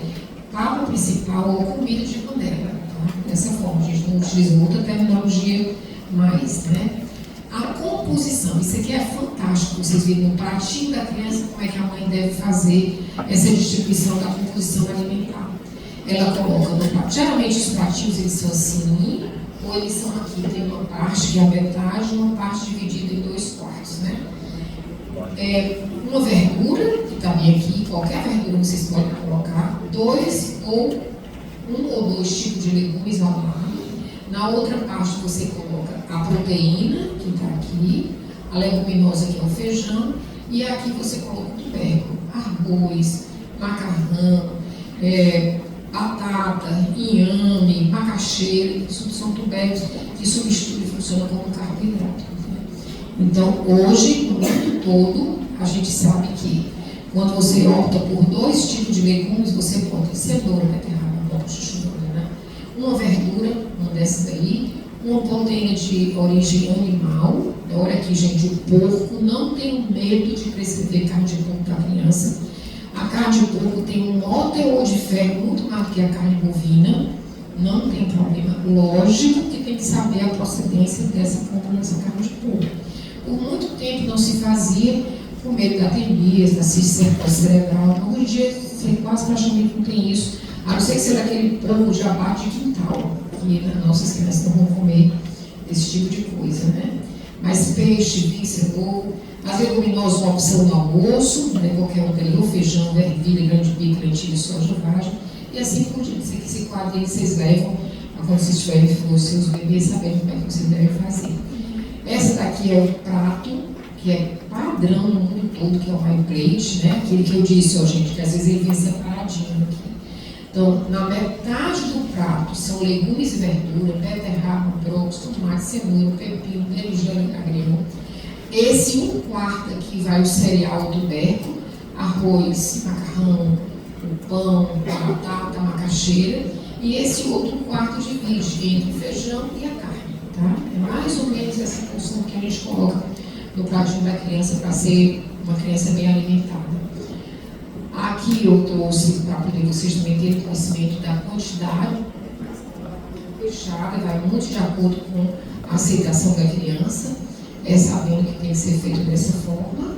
Speaker 1: prato principal ou comida de panela. Tá? Dessa forma, a gente não utiliza outra terminologia mais, né? A composição, isso aqui é fantástico, vocês viram no pratinho da criança como é que a mãe deve fazer essa distribuição da composição alimentar. Ela coloca no prato, geralmente os pratinhos eles são assim, ou eles são aqui, tem uma parte que é a metade e uma parte dividida em 2/4, né? Uma verdura, que está bem aqui, qualquer verdura vocês podem colocar, um ou dois tipos de legumes ao lado. Na outra parte você coloca a proteína, que está aqui, a leguminosa, que é o feijão, e aqui você coloca o tubérculo, arroz, macarrão, batata, inhame, macaxeira, isso são tubérculos que substituem e funcionam como carboidrato. Né? Então, hoje, no mundo todo, a gente sabe que quando você opta por 2 tipos de legumes, você bota cenoura, beterraba, chuchu, né? Uma verdura, uma dessas daí, uma proteína de origem animal. Olha aqui, gente, o porco, não tenho medo de prescrever carne de porco para criança. A carne de porco tem um maior teor de ferro muito maior do que a carne bovina, não tem problema. Lógico que tem que saber a procedência dessa compra dessa carne de porco. Por muito tempo não se fazia com medo da atemia, da cisticercose cerebral. Hoje em dia, quase praticamente não tem isso. A não ser que seja aquele porco de abate de quintal, que nossas crianças não vão comer esse tipo de coisa, né? Mas peixe, víscera, ovo, as leguminosas, uma opção no almoço, né? Qualquer um daí, ou feijão, ervilha, grande bico, lentilha, soja, vagem, e assim por diante. Esse quadro aí vocês levam, quando vocês tiverem os seus bebês, sabendo como é que vocês devem fazer. Essa daqui é o prato, que é padrão no mundo todo, que é o high plate, né? Aquele que eu disse, ó, gente, que às vezes ele vem separadinho aqui. Então, na metade do prato são legumes e verdura, beterraba, brócolis, tomate, cenoura, pepino, berinjela, agrião. Esse 1/4 aqui vai o cereal, o tubérculo, arroz, macarrão, o pão, a batata, a macaxeira. E esse outro 1/4 divide entre o feijão e a carne, tá? É mais ou menos essa porção que a gente coloca no pratinho da criança para ser uma criança bem alimentada. Aqui eu trouxe para poder vocês também terem conhecimento da quantidade fechada, vai muito de acordo com a aceitação da criança, sabendo que tem que ser feito dessa forma.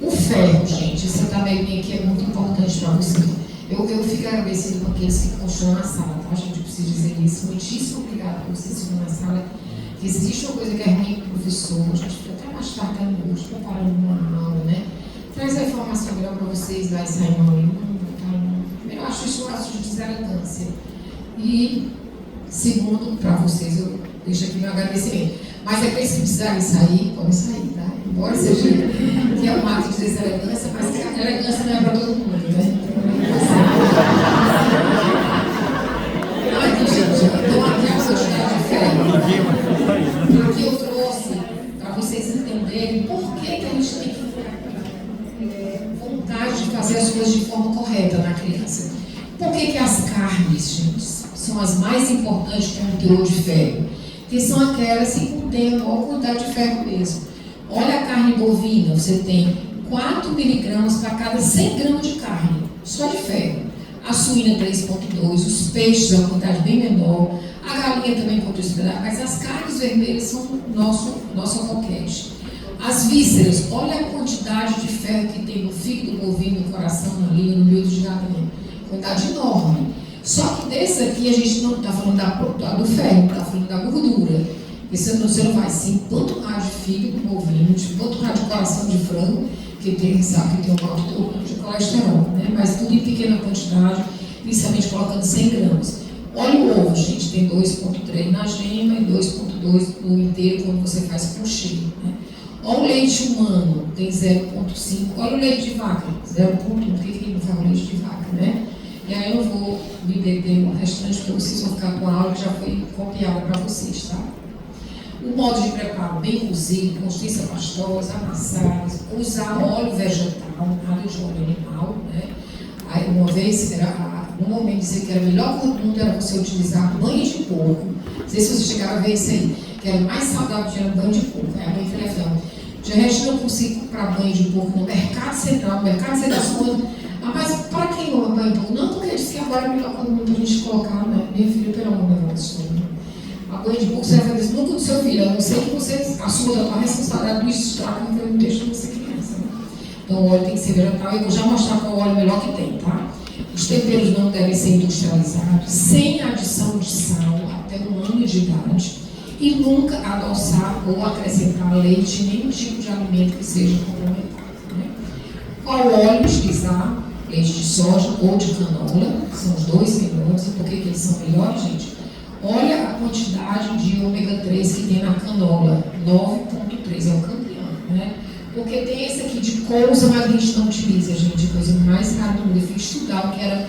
Speaker 1: O ferro, gente, essa tabelinha aqui é muito importante para vocês. Eu fico agradecido com aqueles que constroem na sala, tá? A gente precisa dizer isso. Muitíssimo obrigada por vocês estarem na sala. Que existe uma coisa que é ruim para o professor, a gente fica até mais tarde à noite, preparando uma aula, né? Traz a informação melhor para vocês, vai sair mal nenhum, primeiro, eu acho isso um ato de deselegância. E, segundo, para vocês, eu deixo aqui meu agradecimento. Mas aqueles que precisarem sair, podem sair, tá? Embora seja que é um ato de deselegância, mas que a elegância não é para todo mundo, né? Aqui, gente, então aqui a quantidade de ferro. Aqui eu trouxe para vocês entenderem por que a gente tem que vontade de fazer as coisas de forma correta na criança. Por que as carnes, gente, são as mais importantes com o teor de ferro? Que são aquelas que contêm a maior quantidade de ferro mesmo. Olha a carne bovina, você tem 4 miligramas para cada 100 gramas de carne, só de ferro. A suína 3,2, os peixes é uma quantidade bem menor, a galinha também pode esperar, mas as carnes vermelhas são nosso roquete. As vísceras, olha a quantidade de ferro que tem no fígado bovino, no coração, na língua, no miúdo de galinha. Quantidade enorme. Só que desse aqui a gente não está falando do ferro, está falando da gordura. Porque você não vai se empanturrar de fígado bovino, de empanturrar de coração de frango, que tem, sabe, que tem um alto teor de colesterol, né? Mas tudo em pequena quantidade, principalmente colocando 100 gramas. Olha o ovo, gente, tem 2,3 na gema e 2,2 no inteiro quando você faz com cheio, né? Olha o leite humano, tem 0,5. Olha o leite de vaca, 0,1. Por que não fala leite de vaca, né? E aí eu vou me beber no restante, porque vocês vão ficar com a aula que já foi copiada para vocês, tá? O modo de preparo bem cozido, consistência pastosa, amassada, usar óleo vegetal, nada de óleo animal, né? Aí uma vez, no momento dizer que era a melhor coisa do mundo era você utilizar banho de porco. Não sei se vocês chegaram a ver isso aí, que era o mais saudável que era banho de porco. Aí a mãe falou, Gerente não consigo comprar banho de porco no Mercado Central, no Mercado Central. Mas para quem ama banho de porco? Não, porque ele disse que agora é melhor para a gente colocar, né? Minha filha, pelo amor de Deus, a banho de porco você vai fazer nunca do seu filho, a não ser que você assuma a responsabilidade do estrago que não deixa de ser criança. Né? Então o óleo tem que ser vegetal e eu vou já mostrar qual é o óleo melhor que tem, tá? Os temperos não devem ser industrializados, sem adição de sal até 1 ano de idade. E nunca adoçar ou acrescentar leite, nenhum tipo de alimento que seja complementar. Né? Qual óleo utilizar? Leite de soja ou de canola, são os dois melhores. E por que eles são melhores, gente? Olha a quantidade de ômega 3 que tem na canola, 9,3, é o campeão. Né? Porque tem esse aqui de couza, mas a gente não utiliza, gente, coisa mais rara do mundo. Eu fui estudar o que era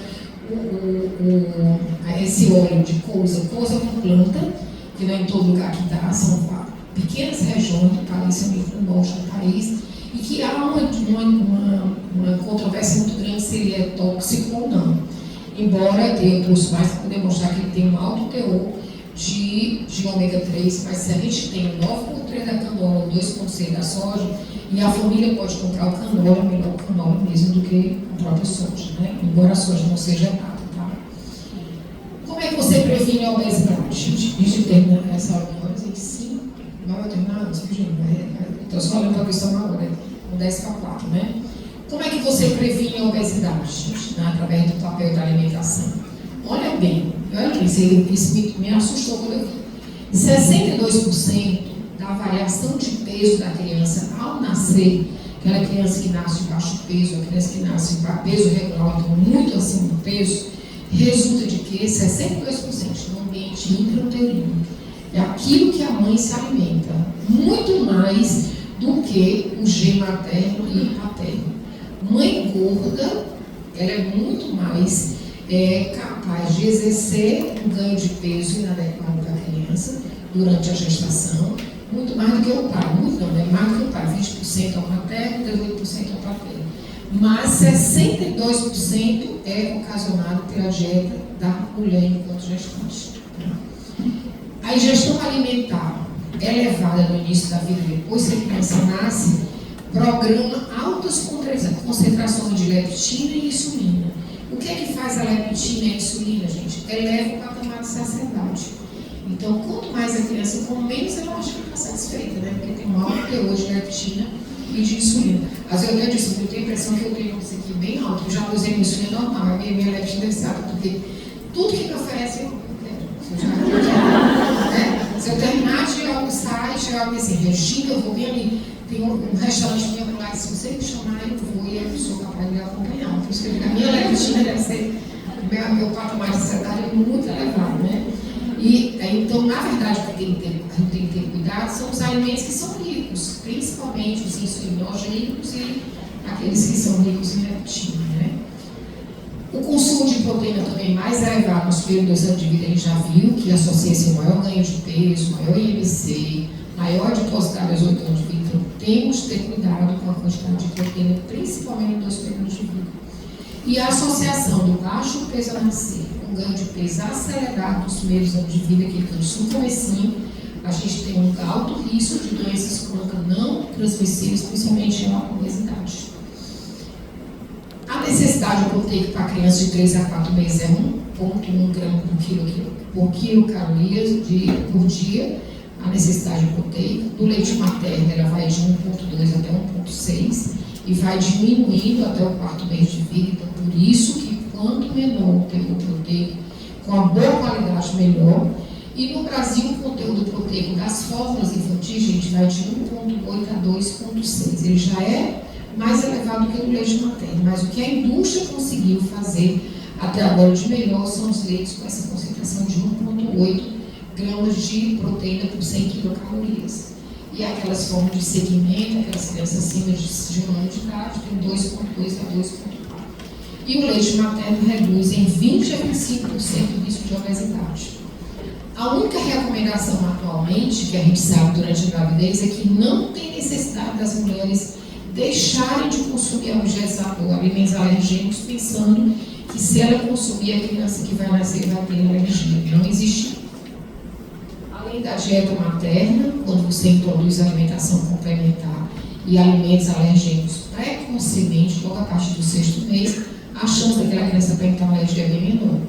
Speaker 1: esse óleo de couza com planta, que não é em todo lugar que dá, são pequenas regiões do país, são no norte do país, e que há uma controvérsia muito grande se ele é tóxico ou não. Embora tenha trouxe mais para demonstrar que ele tem um alto teor de ômega 3, mas se a gente tem o 9,3 da canola, o 2,6 da soja, e a família pode comprar o canola, melhor o canola mesmo do que a própria soja, né? Embora a soja não seja nada, tá? Como é que você previne a obesidade? A gente termina essa aula agora, eu disse sim, vai terminar antes, gente. Estou só olhando para a questão na hora, com 10 para 4, né? Como é que você previne a obesidade, gente, né? Através do papel da alimentação? Olha bem, olha aqui, isso me assustou quando eu vi. 62% da variação de peso da criança ao nascer, aquela criança que nasce de baixo peso, a criança que nasce de peso regular, então muito acima do peso, resulta de que 62% no ambiente intrauterino é aquilo que a mãe se alimenta, muito mais do que o gene materno e paterno. Mãe gorda, ela é muito mais capaz de exercer um ganho de peso inadequado da criança durante a gestação, muito mais do que o pai, muito não, mais do que o pai, 20% ao materno, 18% ao paterno. Mas 62% é ocasionado pela dieta da mulher enquanto gestante. A ingestão alimentar elevada no início da vida, depois que a criança nasce, programa altas concentrações de leptina e insulina. O que é que faz a leptina e a insulina, gente? Eleva o patamar de saciedade. Então, quanto mais a criança come, menos ela acha que está satisfeita, né? Porque tem um alto teor de leptina e de insulina. Às vezes eu disse, eu tenho a impressão que eu tenho isso aqui bem alto, eu já usei insulina normal, a minha leptina deve ser alta, porque tudo que me oferece eu quero. Se eu terminar de almoçar e chegar e assim, Regina, eu vou bem ali, tem um restaurante meu lá, se você me chamar, eu vou e eu sou capaz de me acompanhar. Por isso que a minha leptina deve ser, meu patamar de ansiedade é muito elevado, né? E, então, na verdade, o que tem que ter cuidado são os alimentos que são ricos, principalmente os insulinogênicos e aqueles que são ricos em leptina, né? O consumo de proteína também mais elevado nos primeiros 2 anos de vida, a gente já viu que associa-se ao maior ganho de peso, maior IMC, maior adiposidade aos 8 anos de vida. Então, temos que ter cuidado com a quantidade de proteína, principalmente nos 2 primeiros de vida. E a associação do baixo peso ao nascer, com ganho de peso acelerado nos primeiros anos de vida, que no comecinho, a gente tem um alto risco de doenças crônicas não transmissíveis, principalmente a obesidade. A necessidade proteica para crianças de 3 a 4 meses é 1,1 grama por quilocaloria por dia, a necessidade proteica. Do leite materno, ela vai de 1,2 até 1,6 e vai diminuindo até o 4º mês de vida. Então, por isso que quanto menor o teor proteico, com a boa qualidade, melhor. E no Brasil, o conteúdo proteico das fórmulas infantis, gente, vai de 1,8 a 2,6. Ele já é mais elevado que o leite materno, mas o que a indústria conseguiu fazer até agora de melhor são os leites com essa concentração de 1,8 gramas de proteína por 100 quilocalorias. E aquelas formas de segmento, aquelas crianças acima de 1 ano de idade, tem 2,2 a 2,4. E o leite materno reduz em 20 a 25% o risco de obesidade. A única recomendação atualmente, que a gente sabe durante a gravidez, é que não tem necessidade das mulheres deixarem de consumir objetos ou alimentos alergênicos, pensando que se ela consumir, a criança que vai nascer vai ter alergia. Não existe. Além da dieta materna, quando você introduz a alimentação complementar e alimentos alergênicos precocemente, logo a partir do 6º mês, a chance daquela criança apresentar uma alergia é bem menor.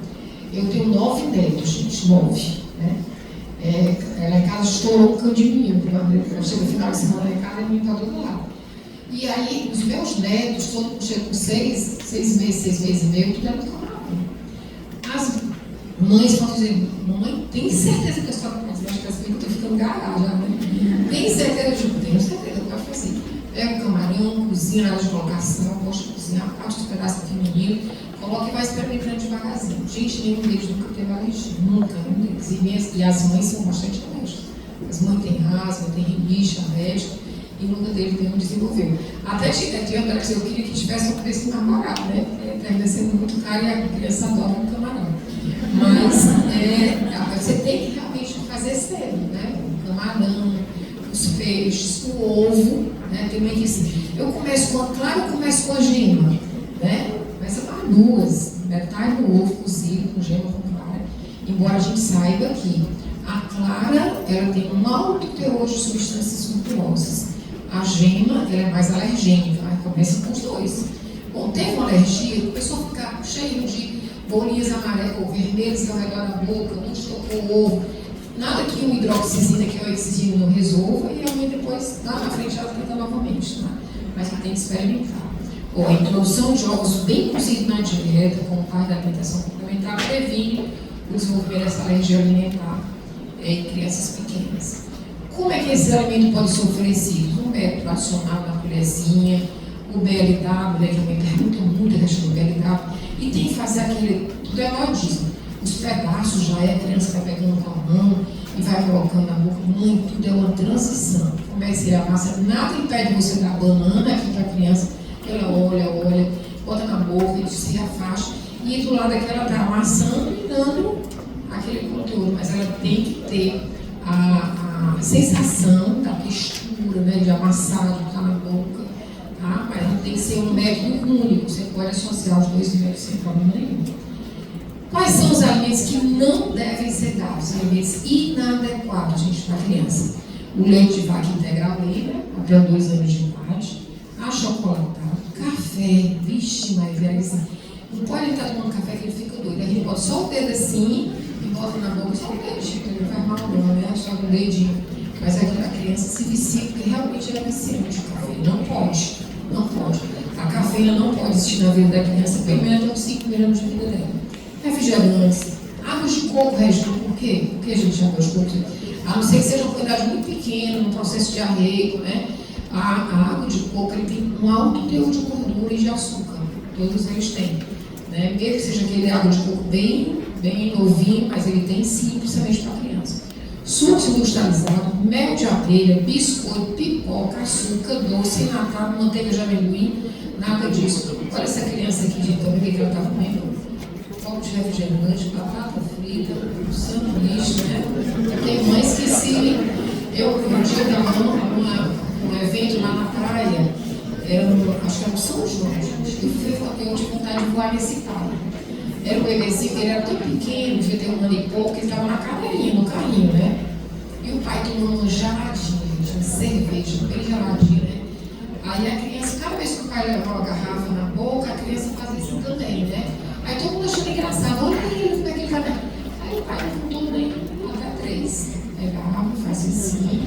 Speaker 1: Eu tenho 9 netos, gente, 9, né? Lá em casa estourou um candininho, porque chega no final de semana lá em casa, ele está todo lado. E aí, os meus netos, todo mundo chega com 6 meses, 6 meses e meio, tudo é muito camarão. As mães falam assim, mamãe, tem certeza que eu estou com as crianças que eu estou ficando garagem, né? Tem certeza? Eu digo, tenho certeza, eu acho assim. Pega o camarão, cozinha na hora de colocação, gosta de cozinhar, parte os pedaços pequenininhos, coloca e vai experimentando devagarzinho. Gente, nenhum deles nunca teve alergia, nunca, nenhum deles. E as mães são bastante alérgicas. As mães têm asma, têm rinite, alérgica, e nunca deles nenhum desenvolveu. Até eu queria que tivesse um preço mais barato, né? Ainda sendo muito caro e a criança adora um camarão. Mas você tem que realmente fazer cedo, né? O camarão, os peixes, o ovo, né? Tem uma eu começo com a gema, né? Começa com as duas, metade do ovo cozido com gema com clara. Embora a gente saiba que a clara, ela tem um alto teor de substâncias sulfurosas. A gema, ela é mais alergênica, mas começa com os dois. Bom, tem uma alergia, o pessoal fica cheio de bolinhas amarelas ou vermelhas ao redor da boca, não tocou o ovo. Nada que uma hidroxizina, que é o exigina, não resolva, e a mãe depois, lá na frente, ela tenta novamente, tá? Mas tem que experimentar. Ou a introdução de ovos bem cozidos na dieta, como parte da alimentação complementar, previne o desenvolvimento dessa alergia alimentar em crianças pequenas. Como é que esse alimento pode ser oferecido? Um método tradicional, na colherzinha, o BLW, né, que me perguntam muito a questão do BLW, e tem que fazer aquele, tudo é modismo. Os pedaços já a criança vai pegando com a mão e vai colocando na boca, muito, tudo é uma transição. Comece a massa, nada impede você dar banana aqui para a criança, ela olha, bota na boca, e se afasta, e do lado daquela está amassando e dando aquele conteúdo, mas ela tem que ter a sensação da textura, né, de amassar, de botar na boca, tá? Mas não tem que ser um método único, você pode associar os dois métodos sem problema nenhum. Quais são os alimentos que não devem ser dados? Alimentos inadequados, gente, para a criança. O leite de vaca integral livre, até 2 anos de idade, achocolatado, café, vixe, mas não pode estar tomando café que ele fica doido. A gente bota só o dedo assim e bota na boca só o dedinho, ele não faz mal não, né? Só o dedinho. Mas a criança se vicia, porque realmente ela é viciante de café. Não pode. A cafeína não pode existir na vida da criança, pelo menos até os 5 anos de vida dela. Refrigerantes, água de coco, Regina, por quê? Por que a gente água de coco? A não ser que seja uma quantidade muito pequena, no processo diarreico, né? A água de coco ele tem um alto teor de gordura e de açúcar, todos eles têm, né? Mesmo que seja aquele água de coco bem novinho, mas ele tem sim, principalmente para criança. Suco industrializado, mel de abelha, biscoito, pipoca, açúcar, doce, enlatado, manteiga de amendoim, nada disso. Olha essa criança aqui, gente, o que ela está comendo? Copo de refrigerante, batata frita, sanduíche, né? Tem mães que se... Eu, um dia, estava num evento lá na praia, acho que era no São João, gente. Eu tive vontade de voar nesse carro. Era um bebezinho, ele era tão pequeno, devia ter 1 ano e pouco, ele estava na cadeirinha, no carrinho, né? E o pai tomando uma geladinha, gente, uma cerveja, bem geladinha, né? Aí a criança, cada vez que o pai levava a garrafa na boca, a criança fazia isso também, né? Aí todo mundo achando engraçado, olha ele, como é que ele tá. Aí o pai não contou nem até 3. Pegava, fazia assim,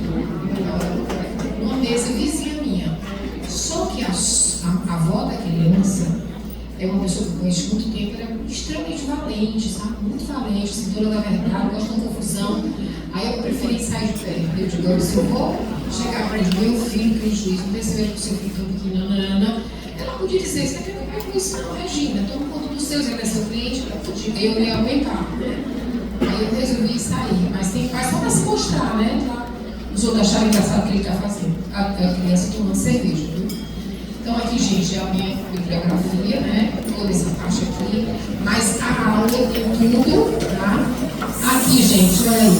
Speaker 1: uma mesa vizinha minha. Só que a avó da criança é uma pessoa que eu conheço muito tempo, ela é extremamente valente, sabe? Muito valente, cintura da verdade, gosta de confusão. Aí eu preferi sair de perto. Eu digo, olha, se eu vou chegar para ele, meu filho, que juízo, não perceber que o seu filho tão pequeno, ela podia dizer, você quer pegar com isso? Não, Regina, toma conta dos seus, ele é seu cliente, ela podia. Eu ia aumentar, né? Aí eu resolvi sair, mas tem que fazer só para se mostrar, né? Tá? Os outros acharam engraçado o que ele está fazendo. A criança tomando cerveja, viu? Então aqui, gente, é a minha bibliografia, né? Toda essa parte aqui. Mas a aula tem tudo, tá? Aqui, gente, olha aí,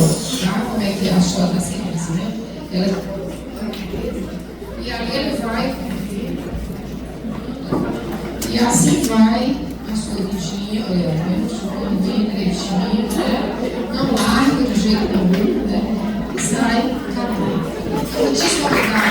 Speaker 1: tá? Como é que é a história das crianças, né? E ali ele vai. E assim vai a sua vidinha, olha, né? Bem direitinho, né? Não larga de jeito nenhum, né? E sai, acabou. Muitíssimo obrigada.